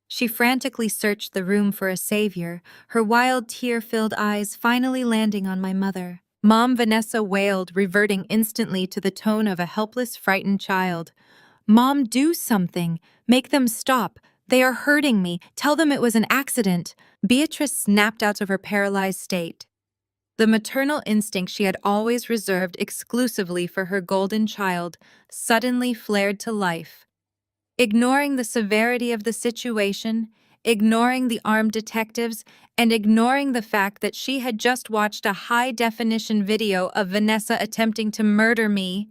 She frantically searched the room for a savior, her wild, tear-filled eyes finally landing on my mother. "Mom," Vanessa wailed, reverting instantly to the tone of a helpless, frightened child. "Mom, do something. Make them stop. They are hurting me. Tell them it was an accident." Beatrice snapped out of her paralyzed state. The maternal instinct she had always reserved exclusively for her golden child suddenly flared to life. Ignoring the severity of the situation, ignoring the armed detectives, and ignoring the fact that she had just watched a high-definition video of Vanessa attempting to murder me,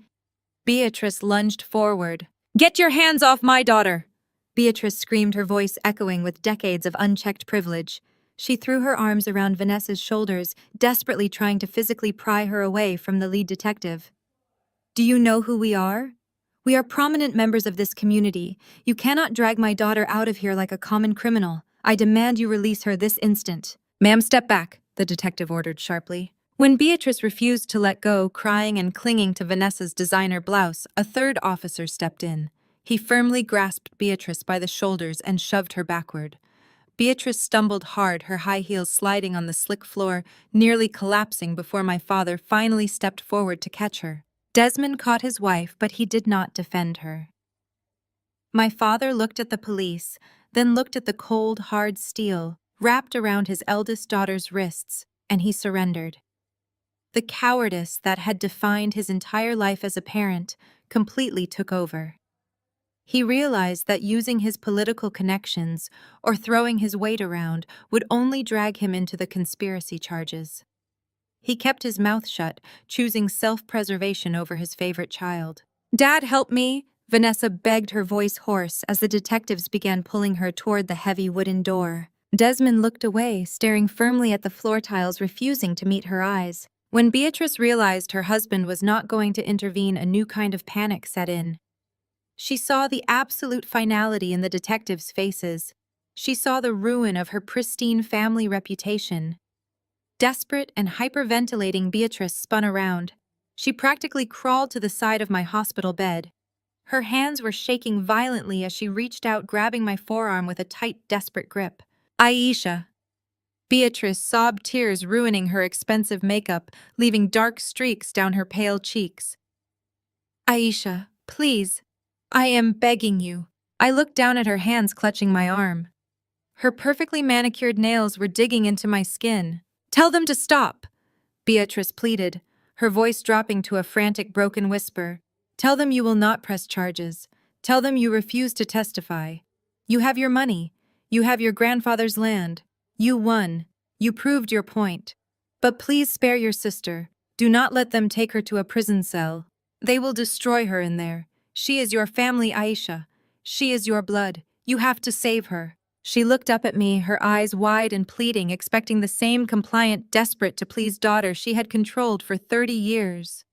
Beatrice lunged forward. "Get your hands off my daughter!" Beatrice screamed, her voice echoing with decades of unchecked privilege. She threw her arms around Vanessa's shoulders, desperately trying to physically pry her away from the lead detective. "Do you know who we are? We are prominent members of this community. You cannot drag my daughter out of here like a common criminal. I demand you release her this instant." "Ma'am, step back," the detective ordered sharply. When Beatrice refused to let go, crying and clinging to Vanessa's designer blouse, a third officer stepped in. He firmly grasped Beatrice by the shoulders and shoved her backward. Beatrice stumbled hard, her high heels sliding on the slick floor, nearly collapsing before my father finally stepped forward to catch her. Desmond caught his wife, but he did not defend her. My father looked at the police, then looked at the cold, hard steel wrapped around his eldest daughter's wrists, and he surrendered. The cowardice that had defined his entire life as a parent completely took over. He realized that using his political connections or throwing his weight around would only drag him into the conspiracy charges. He kept his mouth shut, choosing self-preservation over his favorite child. "Dad, help me!" Vanessa begged, her voice hoarse, as the detectives began pulling her toward the heavy wooden door. Desmond looked away, staring firmly at the floor tiles, refusing to meet her eyes. When Beatrice realized her husband was not going to intervene, a new kind of panic set in. She saw the absolute finality in the detectives' faces. She saw the ruin of her pristine family reputation. Desperate and hyperventilating, Beatrice spun around. She practically crawled to the side of my hospital bed. Her hands were shaking violently as she reached out, grabbing my forearm with a tight, desperate grip. "Aisha." Beatrice sobbed, tears ruining her expensive makeup, leaving dark streaks down her pale cheeks. "Aisha, please. I am begging you. I looked down at her hands clutching my arm. Her perfectly manicured nails were digging into my skin. Tell them to stop, Beatrice pleaded, her voice dropping to a frantic broken whisper. Tell them you will not press charges. Tell them you refuse to testify. You have your money. You have your grandfather's land. You won. You proved your point. But please spare your sister. Do not let them take her to a prison cell. They will destroy her in there. She is your family, Aisha. She is your blood. You have to save her. She looked up at me, her eyes wide and pleading, expecting the same compliant, desperate to please daughter she had controlled for 30 years.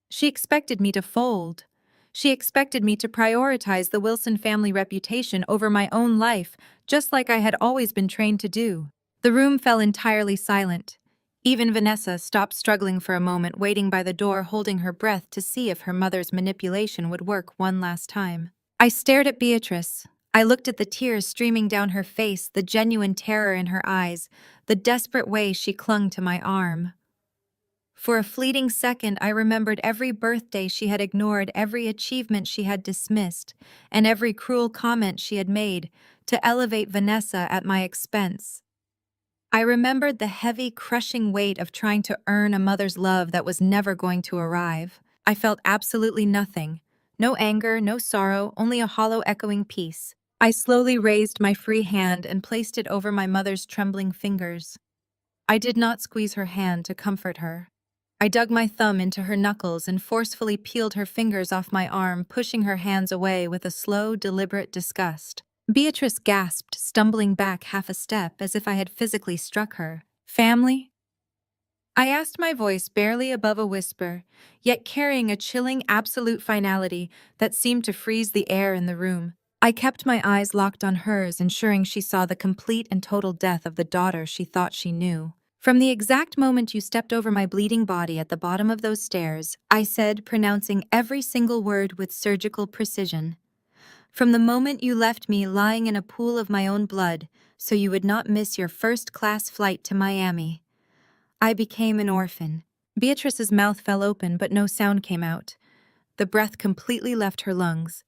She expected me to fold. She expected me to prioritize the Wilson family reputation over my own life, just like I had always been trained to do. The room fell entirely silent. Even Vanessa stopped struggling for a moment, waiting by the door, holding her breath to see if her mother's manipulation would work one last time. I stared at Beatrice. I looked at the tears streaming down her face, the genuine terror in her eyes, the desperate way she clung to my arm. For a fleeting second, I remembered every birthday she had ignored, every achievement she had dismissed, and every cruel comment she had made to elevate Vanessa at my expense. I remembered the heavy, crushing weight of trying to earn a mother's love that was never going to arrive. I felt absolutely nothing. No anger, no sorrow, only a hollow, echoing peace. I slowly raised my free hand and placed it over my mother's trembling fingers. I did not squeeze her hand to comfort her. I dug my thumb into her knuckles and forcefully peeled her fingers off my arm, pushing her hands away with a slow, deliberate disgust. Beatrice gasped, stumbling back half a step as if I had physically struck her. Family? I asked, my voice barely above a whisper, yet carrying a chilling absolute finality that seemed to freeze the air in the room. I kept my eyes locked on hers, ensuring she saw the complete and total death of the daughter she thought she knew. From the exact moment you stepped over my bleeding body at the bottom of those stairs, I said, pronouncing every single word with surgical precision. From the moment you left me lying in a pool of my own blood, so you would not miss your first-class flight to Miami, I became an orphan. Beatrice's mouth fell open, but no sound came out. The breath completely left her lungs.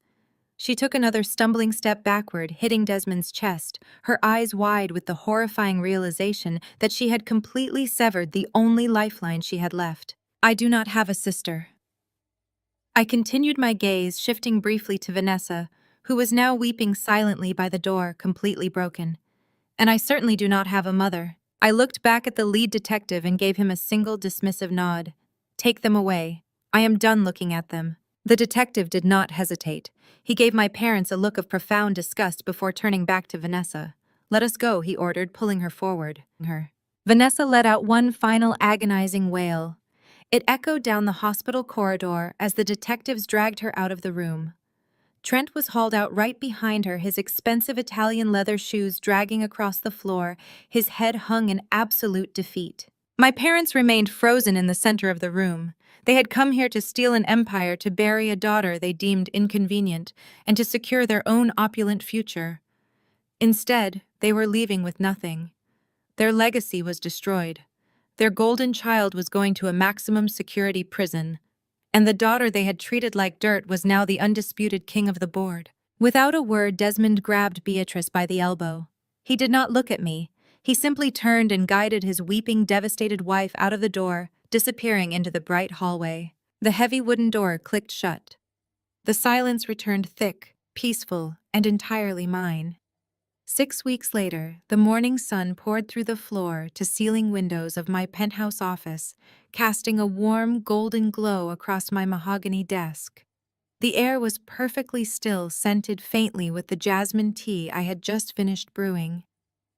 She took another stumbling step backward, hitting Desmond's chest, her eyes wide with the horrifying realization that she had completely severed the only lifeline she had left. I do not have a sister. I continued my gaze, shifting briefly to Vanessa, who was now weeping silently by the door, completely broken. And I certainly do not have a mother. I looked back at the lead detective and gave him a single dismissive nod. Take them away. I am done looking at them. The detective did not hesitate. He gave my parents a look of profound disgust before turning back to Vanessa. Let us go, he ordered, pulling her forward. Vanessa let out one final agonizing wail. It echoed down the hospital corridor as the detectives dragged her out of the room. Trent was hauled out right behind her, his expensive Italian leather shoes dragging across the floor, his head hung in absolute defeat. My parents remained frozen in the center of the room. They had come here to steal an empire, to bury a daughter they deemed inconvenient, and to secure their own opulent future. Instead, they were leaving with nothing. Their legacy was destroyed. Their golden child was going to a maximum security prison, and the daughter they had treated like dirt was now the undisputed king of the board. Without a word, Desmond grabbed Beatrice by the elbow. He did not look at me. He simply turned and guided his weeping, devastated wife out of the door, disappearing into the bright hallway. The heavy wooden door clicked shut. The silence returned thick, peaceful, and entirely mine. 6 weeks later, the morning sun poured through the floor-to-ceiling windows of my penthouse office, casting a warm, golden glow across my mahogany desk. The air was perfectly still, scented faintly with the jasmine tea I had just finished brewing.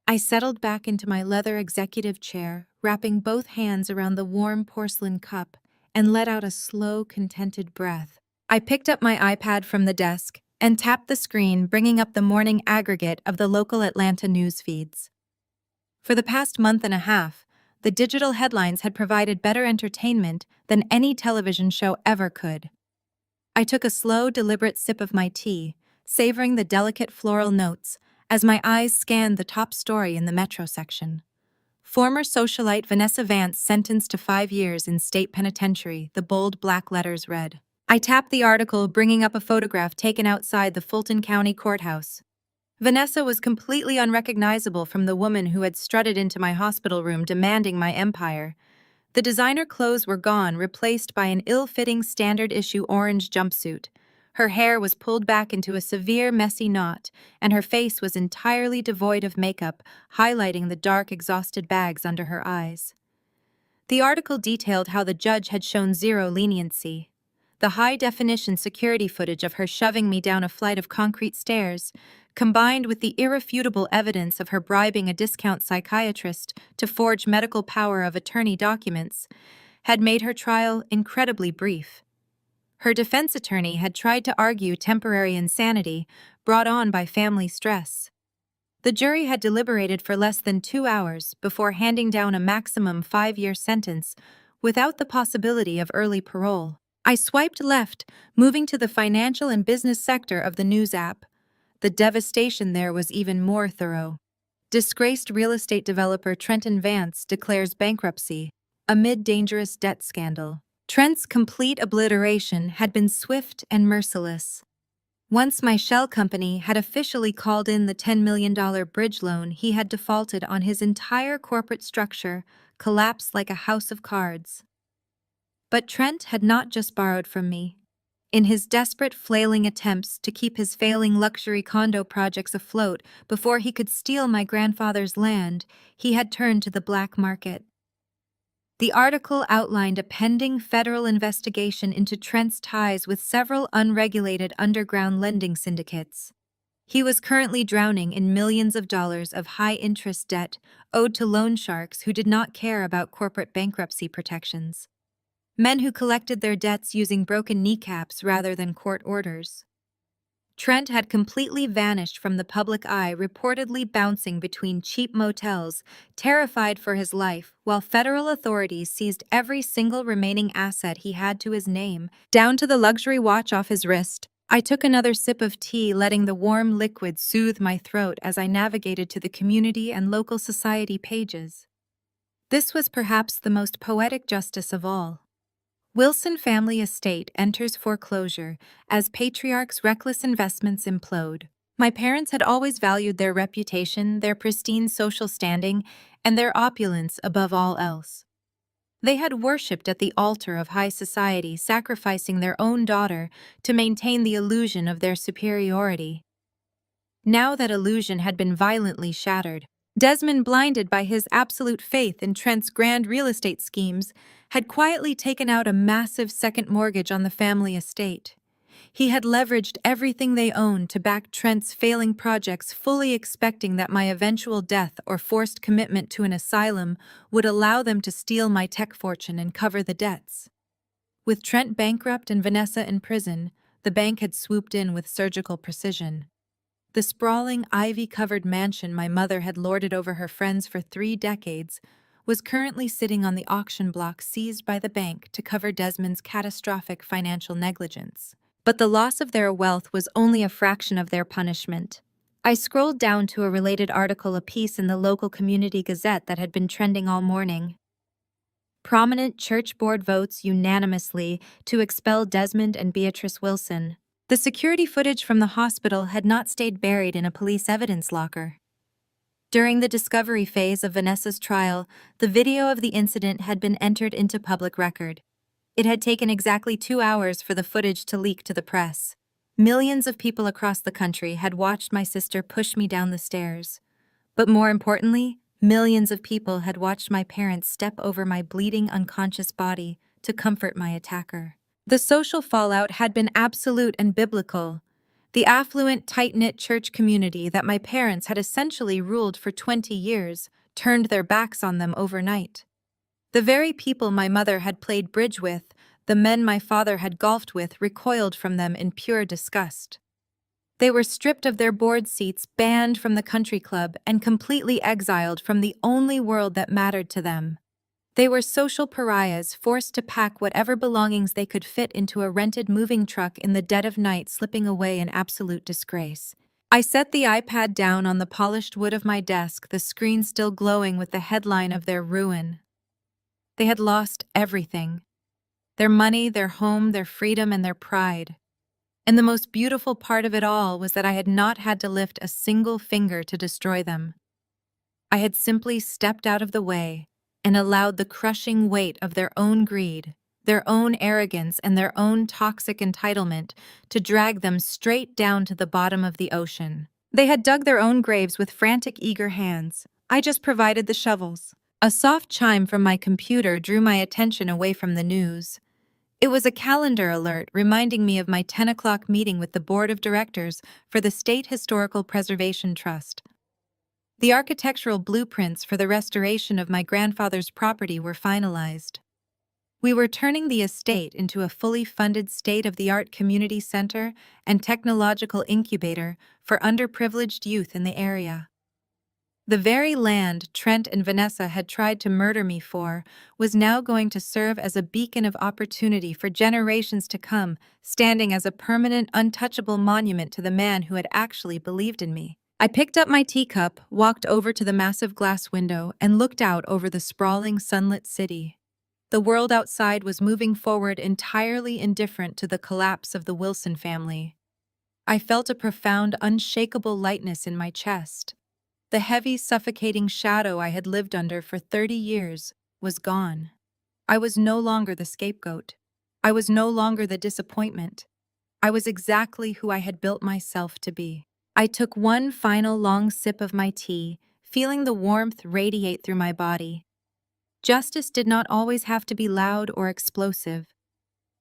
I settled back into my leather executive chair, wrapping both hands around the warm porcelain cup, and let out a slow, contented breath. I picked up my iPad from the desk and tapped the screen, bringing up the morning aggregate of the local Atlanta news feeds. For the past month and a half, the digital headlines had provided better entertainment than any television show ever could. I took a slow, deliberate sip of my tea, savoring the delicate floral notes as my eyes scanned the top story in the Metro section. Former socialite Vanessa Vance sentenced to 5 years in state penitentiary, the bold black letters read. I tapped the article, bringing up a photograph taken outside the Fulton County Courthouse. Vanessa was completely unrecognizable from the woman who had strutted into my hospital room demanding my empire. The designer clothes were gone, replaced by an ill-fitting standard-issue orange jumpsuit. Her hair was pulled back into a severe, messy knot, and her face was entirely devoid of makeup, highlighting the dark, exhausted bags under her eyes. The article detailed how the judge had shown zero leniency. The high-definition security footage of her shoving me down a flight of concrete stairs, combined with the irrefutable evidence of her bribing a discount psychiatrist to forge medical power of attorney documents, had made her trial incredibly brief. Her defense attorney had tried to argue temporary insanity brought on by family stress. The jury had deliberated for less than 2 hours before handing down a maximum 5-year sentence without the possibility of early parole. I swiped left, moving to the financial and business sector of the news app. The devastation there was even more thorough. Disgraced real estate developer Trenton Vance declares bankruptcy amid dangerous debt scandal. Trent's complete obliteration had been swift and merciless. Once my shell company had officially called in the $10 million bridge loan he had defaulted on, his entire corporate structure collapsed like a house of cards. But Trent had not just borrowed from me. In his desperate, flailing attempts to keep his failing luxury condo projects afloat before he could steal my grandfather's land, he had turned to the black market. The article outlined a pending federal investigation into Trent's ties with several unregulated underground lending syndicates. He was currently drowning in millions of dollars of high-interest debt owed to loan sharks who did not care about corporate bankruptcy protections. Men who collected their debts using broken kneecaps rather than court orders. Trent had completely vanished from the public eye, reportedly bouncing between cheap motels, terrified for his life, while federal authorities seized every single remaining asset he had to his name, down to the luxury watch off his wrist. I took another sip of tea, letting the warm liquid soothe my throat as I navigated to the community and local society pages. This was perhaps the most poetic justice of all. Wilson family estate enters foreclosure as patriarch's reckless investments implode. My parents had always valued their reputation, their pristine social standing, and their opulence above all else. They had worshipped at the altar of high society, sacrificing their own daughter to maintain the illusion of their superiority. Now that illusion had been violently shattered, Desmond, blinded by his absolute faith in Trent's grand real estate schemes, had quietly taken out a massive second mortgage on the family estate. He had leveraged everything they owned to back Trent's failing projects, fully expecting that my eventual death or forced commitment to an asylum would allow them to steal my tech fortune and cover the debts. With Trent bankrupt and Vanessa in prison, the bank had swooped in with surgical precision. The sprawling, ivy-covered mansion my mother had lorded over her friends for 3 decades was currently sitting on the auction block seized by the bank to cover Desmond's catastrophic financial negligence. But the loss of their wealth was only a fraction of their punishment. I scrolled down to a related article, a piece in the local community gazette that had been trending all morning. Prominent church board votes unanimously to expel Desmond and Beatrice Wilson. The security footage from the hospital had not stayed buried in a police evidence locker. During the discovery phase of Vanessa's trial, the video of the incident had been entered into public record. It had taken exactly 2 hours for the footage to leak to the press. Millions of people across the country had watched my sister push me down the stairs. But more importantly, millions of people had watched my parents step over my bleeding, unconscious body to comfort my attacker. The social fallout had been absolute and biblical. The affluent, tight-knit church community that my parents had essentially ruled for 20 years turned their backs on them overnight. The very people my mother had played bridge with, the men my father had golfed with, recoiled from them in pure disgust. They were stripped of their board seats, banned from the country club, and completely exiled from the only world that mattered to them. They were social pariahs, forced to pack whatever belongings they could fit into a rented moving truck in the dead of night, slipping away in absolute disgrace. I set the iPad down on the polished wood of my desk, the screen still glowing with the headline of their ruin. They had lost everything. Their money, their home, their freedom, and their pride. And the most beautiful part of it all was that I had not had to lift a single finger to destroy them. I had simply stepped out of the way and allowed the crushing weight of their own greed, their own arrogance, and their own toxic entitlement to drag them straight down to the bottom of the ocean. They had dug their own graves with frantic, eager hands. I just provided the shovels. A soft chime from my computer drew my attention away from the news. It was a calendar alert reminding me of my 10 o'clock meeting with the board of directors for the State Historical Preservation Trust. The architectural blueprints for the restoration of my grandfather's property were finalized. We were turning the estate into a fully funded state-of-the-art community center and technological incubator for underprivileged youth in the area. The very land Trent and Vanessa had tried to murder me for was now going to serve as a beacon of opportunity for generations to come, standing as a permanent, untouchable monument to the man who had actually believed in me. I picked up my teacup, walked over to the massive glass window, and looked out over the sprawling, sunlit city. The world outside was moving forward entirely indifferent to the collapse of the Wilson family. I felt a profound, unshakable lightness in my chest. The heavy, suffocating shadow I had lived under for 30 years was gone. I was no longer the scapegoat. I was no longer the disappointment. I was exactly who I had built myself to be. I took one final long sip of my tea, feeling the warmth radiate through my body. Justice did not always have to be loud or explosive.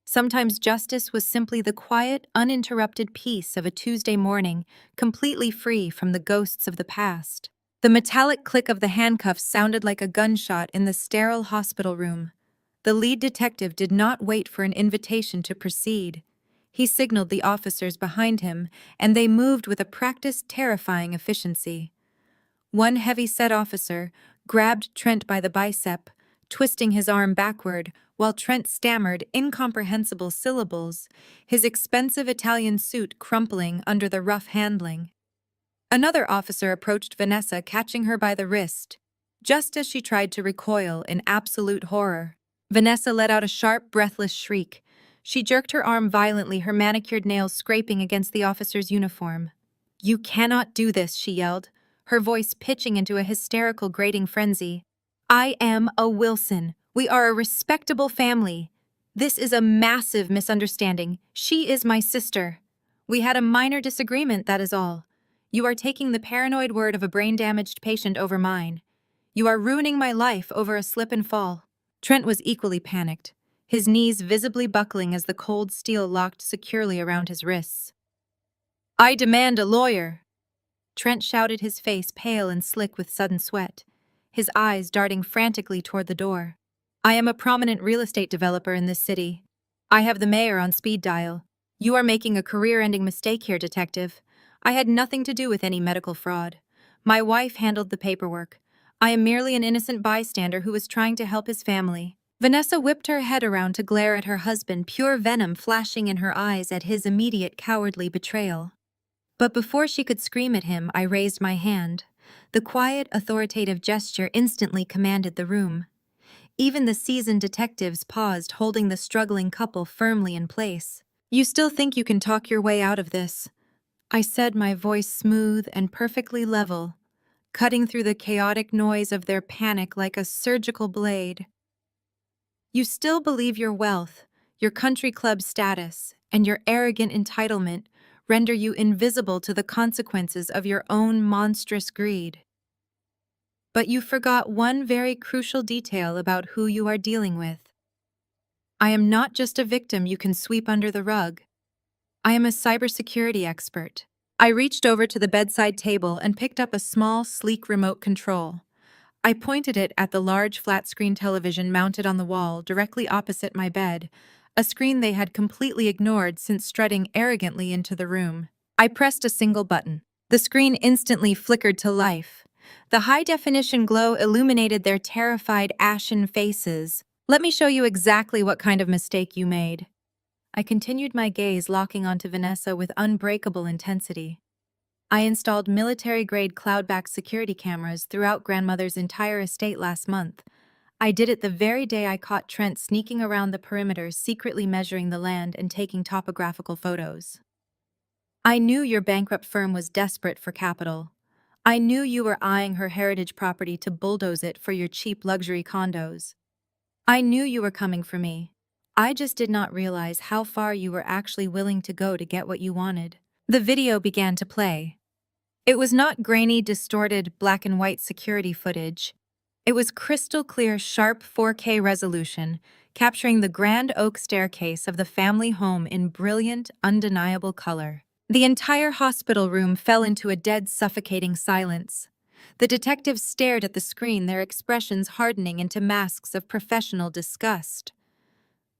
Sometimes justice was simply the quiet, uninterrupted peace of a Tuesday morning, completely free from the ghosts of the past. The metallic click of the handcuffs sounded like a gunshot in the sterile hospital room. The lead detective did not wait for an invitation to proceed. He signaled the officers behind him, and they moved with a practiced, terrifying efficiency. One heavy-set officer grabbed Trent by the bicep, twisting his arm backward, while Trent stammered incomprehensible syllables, his expensive Italian suit crumpling under the rough handling. Another officer approached Vanessa, catching her by the wrist, just as she tried to recoil in absolute horror. Vanessa let out a sharp, breathless shriek. She jerked her arm violently, her manicured nails scraping against the officer's uniform. "You cannot do this," she yelled, her voice pitching into a hysterical, grating frenzy. "I am a Wilson. We are a respectable family. This is a massive misunderstanding. She is my sister. We had a minor disagreement, that is all. You are taking the paranoid word of a brain-damaged patient over mine. You are ruining my life over a slip and fall." Trent was equally panicked, his knees visibly buckling as the cold steel locked securely around his wrists. "I demand a lawyer!" Trent shouted, his face pale and slick with sudden sweat, his eyes darting frantically toward the door. "I am a prominent real estate developer in this city. I have the mayor on speed dial. You are making a career-ending mistake here, detective. I had nothing to do with any medical fraud. My wife handled the paperwork. I am merely an innocent bystander who was trying to help his family." Vanessa whipped her head around to glare at her husband, pure venom flashing in her eyes at his immediate cowardly betrayal. But before she could scream at him, I raised my hand. The quiet, authoritative gesture instantly commanded the room. Even the seasoned detectives paused, holding the struggling couple firmly in place. "You still think you can talk your way out of this?" I said, my voice smooth and perfectly level, cutting through the chaotic noise of their panic like a surgical blade. "You still believe your wealth, your country club status, and your arrogant entitlement render you invisible to the consequences of your own monstrous greed. But you forgot one very crucial detail about who you are dealing with. I am not just a victim you can sweep under the rug. I am a cybersecurity expert." I reached over to the bedside table and picked up a small, sleek remote control. I pointed it at the large flat-screen television mounted on the wall directly opposite my bed, a screen they had completely ignored since strutting arrogantly into the room. I pressed a single button. The screen instantly flickered to life. The high-definition glow illuminated their terrified, ashen faces. "Let me show you exactly what kind of mistake you made." I continued, my gaze locking onto Vanessa with unbreakable intensity. "I installed military-grade cloud-backed security cameras throughout grandmother's entire estate last month. I did it the very day I caught Trent sneaking around the perimeter, secretly measuring the land and taking topographical photos. I knew your bankrupt firm was desperate for capital. I knew you were eyeing her heritage property to bulldoze it for your cheap luxury condos. I knew you were coming for me. I just did not realize how far you were actually willing to go to get what you wanted. The video began to play. It was not grainy, distorted, black and white security footage. It was crystal clear, sharp 4K resolution, capturing the grand oak staircase of the family home in brilliant, undeniable color. The entire hospital room fell into a dead, suffocating silence. The detectives stared at the screen, their expressions hardening into masks of professional disgust.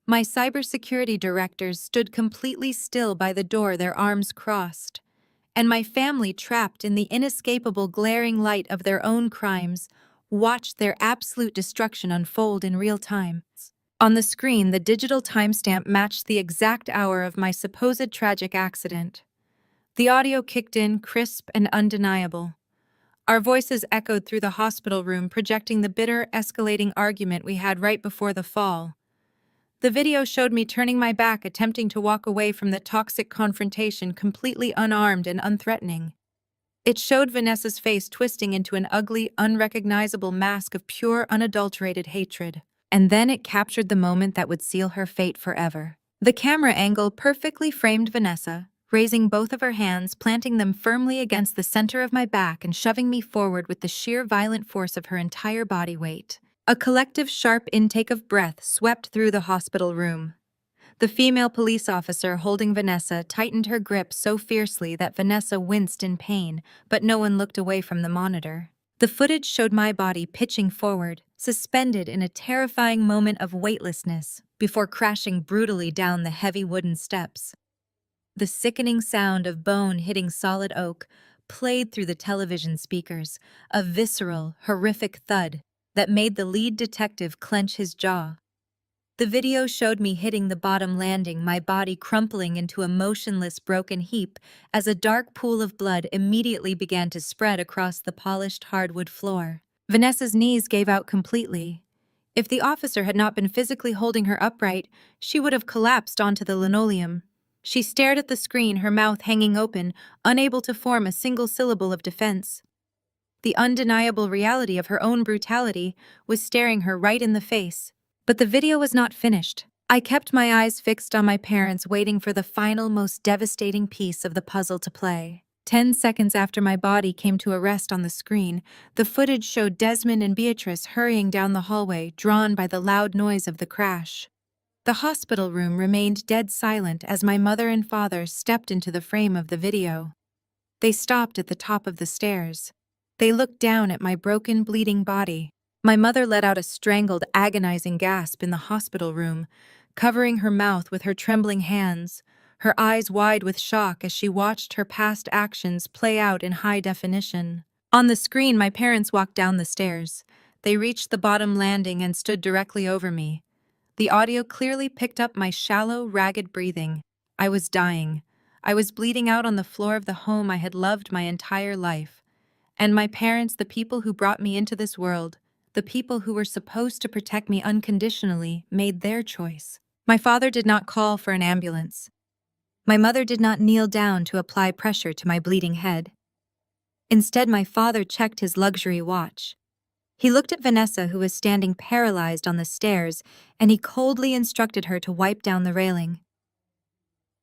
My cybersecurity directors stood completely still by the door, their arms crossed. And my family, trapped in the inescapable glaring light of their own crimes, watched their absolute destruction unfold in real time. On the screen, the digital timestamp matched the exact hour of my supposed tragic accident. The audio kicked in, crisp and undeniable. Our voices echoed through the hospital room, projecting the bitter, escalating argument we had right before the fall. The video showed me turning my back, attempting to walk away from the toxic confrontation, completely unarmed and unthreatening. It showed Vanessa's face twisting into an ugly, unrecognizable mask of pure, unadulterated hatred. And then it captured the moment that would seal her fate forever. The camera angle perfectly framed Vanessa, raising both of her hands, planting them firmly against the center of my back and shoving me forward with the sheer violent force of her entire body weight. A collective sharp intake of breath swept through the hospital room. The female police officer holding Vanessa tightened her grip so fiercely that Vanessa winced in pain, but no one looked away from the monitor. The footage showed my body pitching forward, suspended in a terrifying moment of weightlessness, before crashing brutally down the heavy wooden steps. The sickening sound of bone hitting solid oak played through the television speakers, a visceral, horrific thud that made the lead detective clench his jaw. The video showed me hitting the bottom landing, my body crumpling into a motionless, broken heap as a dark pool of blood immediately began to spread across the polished hardwood floor. Vanessa's knees gave out completely. If the officer had not been physically holding her upright, she would have collapsed onto the linoleum. She stared at the screen, her mouth hanging open, unable to form a single syllable of defense. The undeniable reality of her own brutality was staring her right in the face. But the video was not finished. I kept my eyes fixed on my parents, waiting for the final, most devastating piece of the puzzle to play. 10 seconds after my body came to a rest on the screen, the footage showed Desmond and Beatrice hurrying down the hallway, drawn by the loud noise of the crash. The hospital room remained dead silent as my mother and father stepped into the frame of the video. They stopped at the top of the stairs. They looked down at my broken, bleeding body. My mother let out a strangled, agonizing gasp in the hospital room, covering her mouth with her trembling hands, her eyes wide with shock as she watched her past actions play out in high definition. On the screen, my parents walked down the stairs. They reached the bottom landing and stood directly over me. The audio clearly picked up my shallow, ragged breathing. I was dying. I was bleeding out on the floor of the home I had loved my entire life. And my parents, the people who brought me into this world, the people who were supposed to protect me unconditionally, made their choice. My father did not call for an ambulance. My mother did not kneel down to apply pressure to my bleeding head. Instead, my father checked his luxury watch. He looked at Vanessa, who was standing paralyzed on the stairs, and he coldly instructed her to wipe down the railing.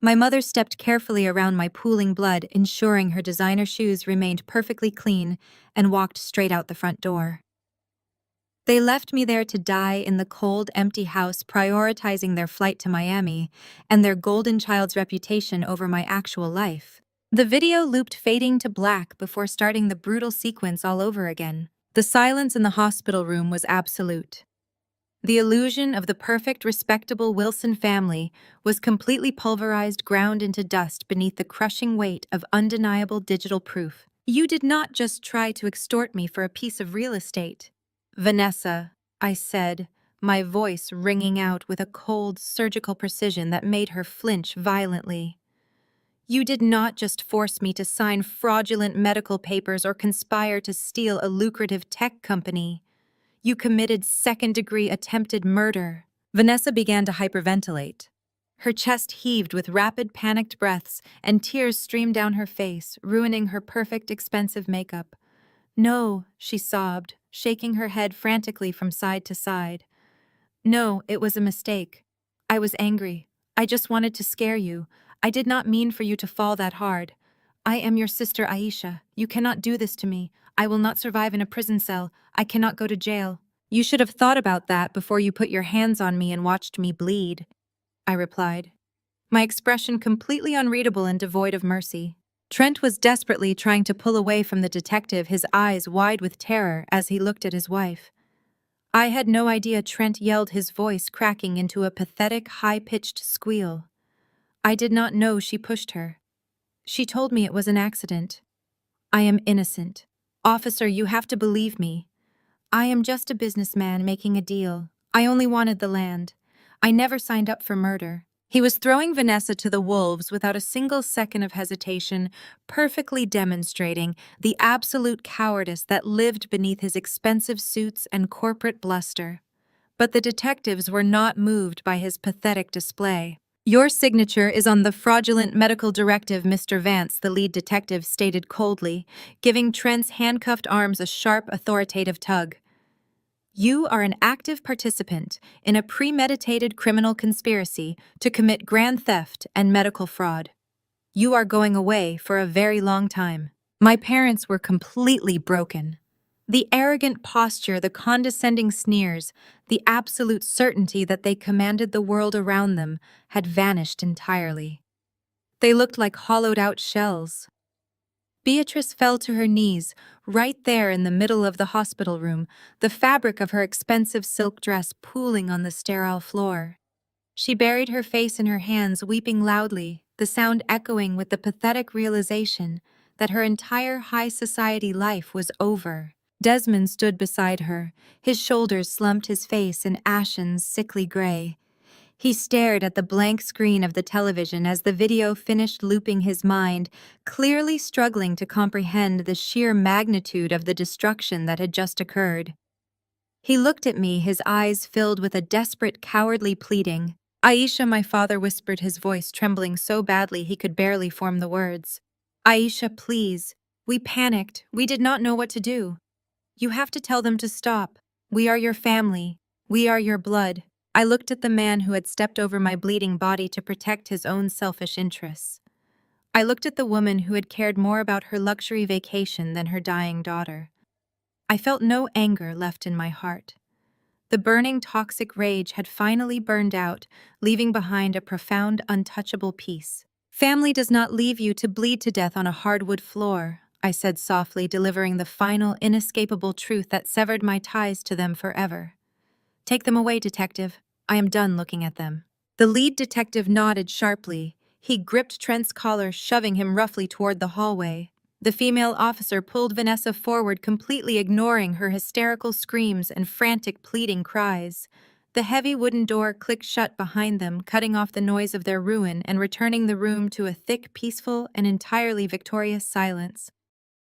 My mother stepped carefully around my pooling blood, ensuring her designer shoes remained perfectly clean, and walked straight out the front door. They left me there to die in the cold, empty house, prioritizing their flight to Miami and their golden child's reputation over my actual life. The video looped, fading to black before starting the brutal sequence all over again. The silence in the hospital room was absolute. The illusion of the perfect, respectable Wilson family was completely pulverized, ground into dust beneath the crushing weight of undeniable digital proof. You did not just try to extort me for a piece of real estate. Vanessa, I said, my voice ringing out with a cold, surgical precision that made her flinch violently. You did not just force me to sign fraudulent medical papers or conspire to steal a lucrative tech company. You committed second-degree attempted murder. Vanessa began to hyperventilate. Her chest heaved with rapid, panicked breaths, and tears streamed down her face, ruining her perfect, expensive makeup. "No," she sobbed, shaking her head frantically from side to side. "No, it was a mistake. I was angry. I just wanted to scare you. I did not mean for you to fall that hard. I am your sister Aisha. You cannot do this to me. I will not survive in a prison cell. I cannot go to jail." "You should have thought about that before you put your hands on me and watched me bleed," I replied, my expression completely unreadable and devoid of mercy. Trent was desperately trying to pull away from the detective, his eyes wide with terror as he looked at his wife. I had no idea Trent yelled, his voice cracking into a pathetic, high-pitched squeal. "I did not know she pushed her. She told me it was an accident. I am innocent. Officer, you have to believe me. I am just a businessman making a deal. I only wanted the land. I never signed up for murder." He was throwing Vanessa to the wolves without a single second of hesitation, perfectly demonstrating the absolute cowardice that lived beneath his expensive suits and corporate bluster. But the detectives were not moved by his pathetic display. "Your signature is on the fraudulent medical directive, Mr. Vance," the lead detective stated coldly, giving Trent's handcuffed arms a sharp, authoritative tug. "You are an active participant in a premeditated criminal conspiracy to commit grand theft and medical fraud. You are going away for a very long time." My parents were completely broken. The arrogant posture, the condescending sneers, the absolute certainty that they commanded the world around them had vanished entirely. They looked like hollowed-out shells. Beatrice fell to her knees, right there in the middle of the hospital room, the fabric of her expensive silk dress pooling on the sterile floor. She buried her face in her hands, weeping loudly, the sound echoing with the pathetic realization that her entire high society life was over. Desmond stood beside her, his shoulders slumped, his face an ashen, sickly gray. He stared at the blank screen of the television as the video finished looping, his mind clearly struggling to comprehend the sheer magnitude of the destruction that had just occurred. He looked at me, his eyes filled with a desperate, cowardly pleading. "Aisha," my father whispered, his voice trembling so badly he could barely form the words. "Aisha, please. We panicked. We did not know what to do. You have to tell them to stop. We are your family. We are your blood." I looked at the man who had stepped over my bleeding body to protect his own selfish interests. I looked at the woman who had cared more about her luxury vacation than her dying daughter. I felt no anger left in my heart. The burning toxic rage had finally burned out, leaving behind a profound, untouchable peace. "Family does not leave you to bleed to death on a hardwood floor," I said softly, delivering the final, inescapable truth that severed my ties to them forever. "Take them away, detective. I am done looking at them." The lead detective nodded sharply. He gripped Trent's collar, shoving him roughly toward the hallway. The female officer pulled Vanessa forward, completely ignoring her hysterical screams and frantic pleading cries. The heavy wooden door clicked shut behind them, cutting off the noise of their ruin and returning the room to a thick, peaceful, and entirely victorious silence.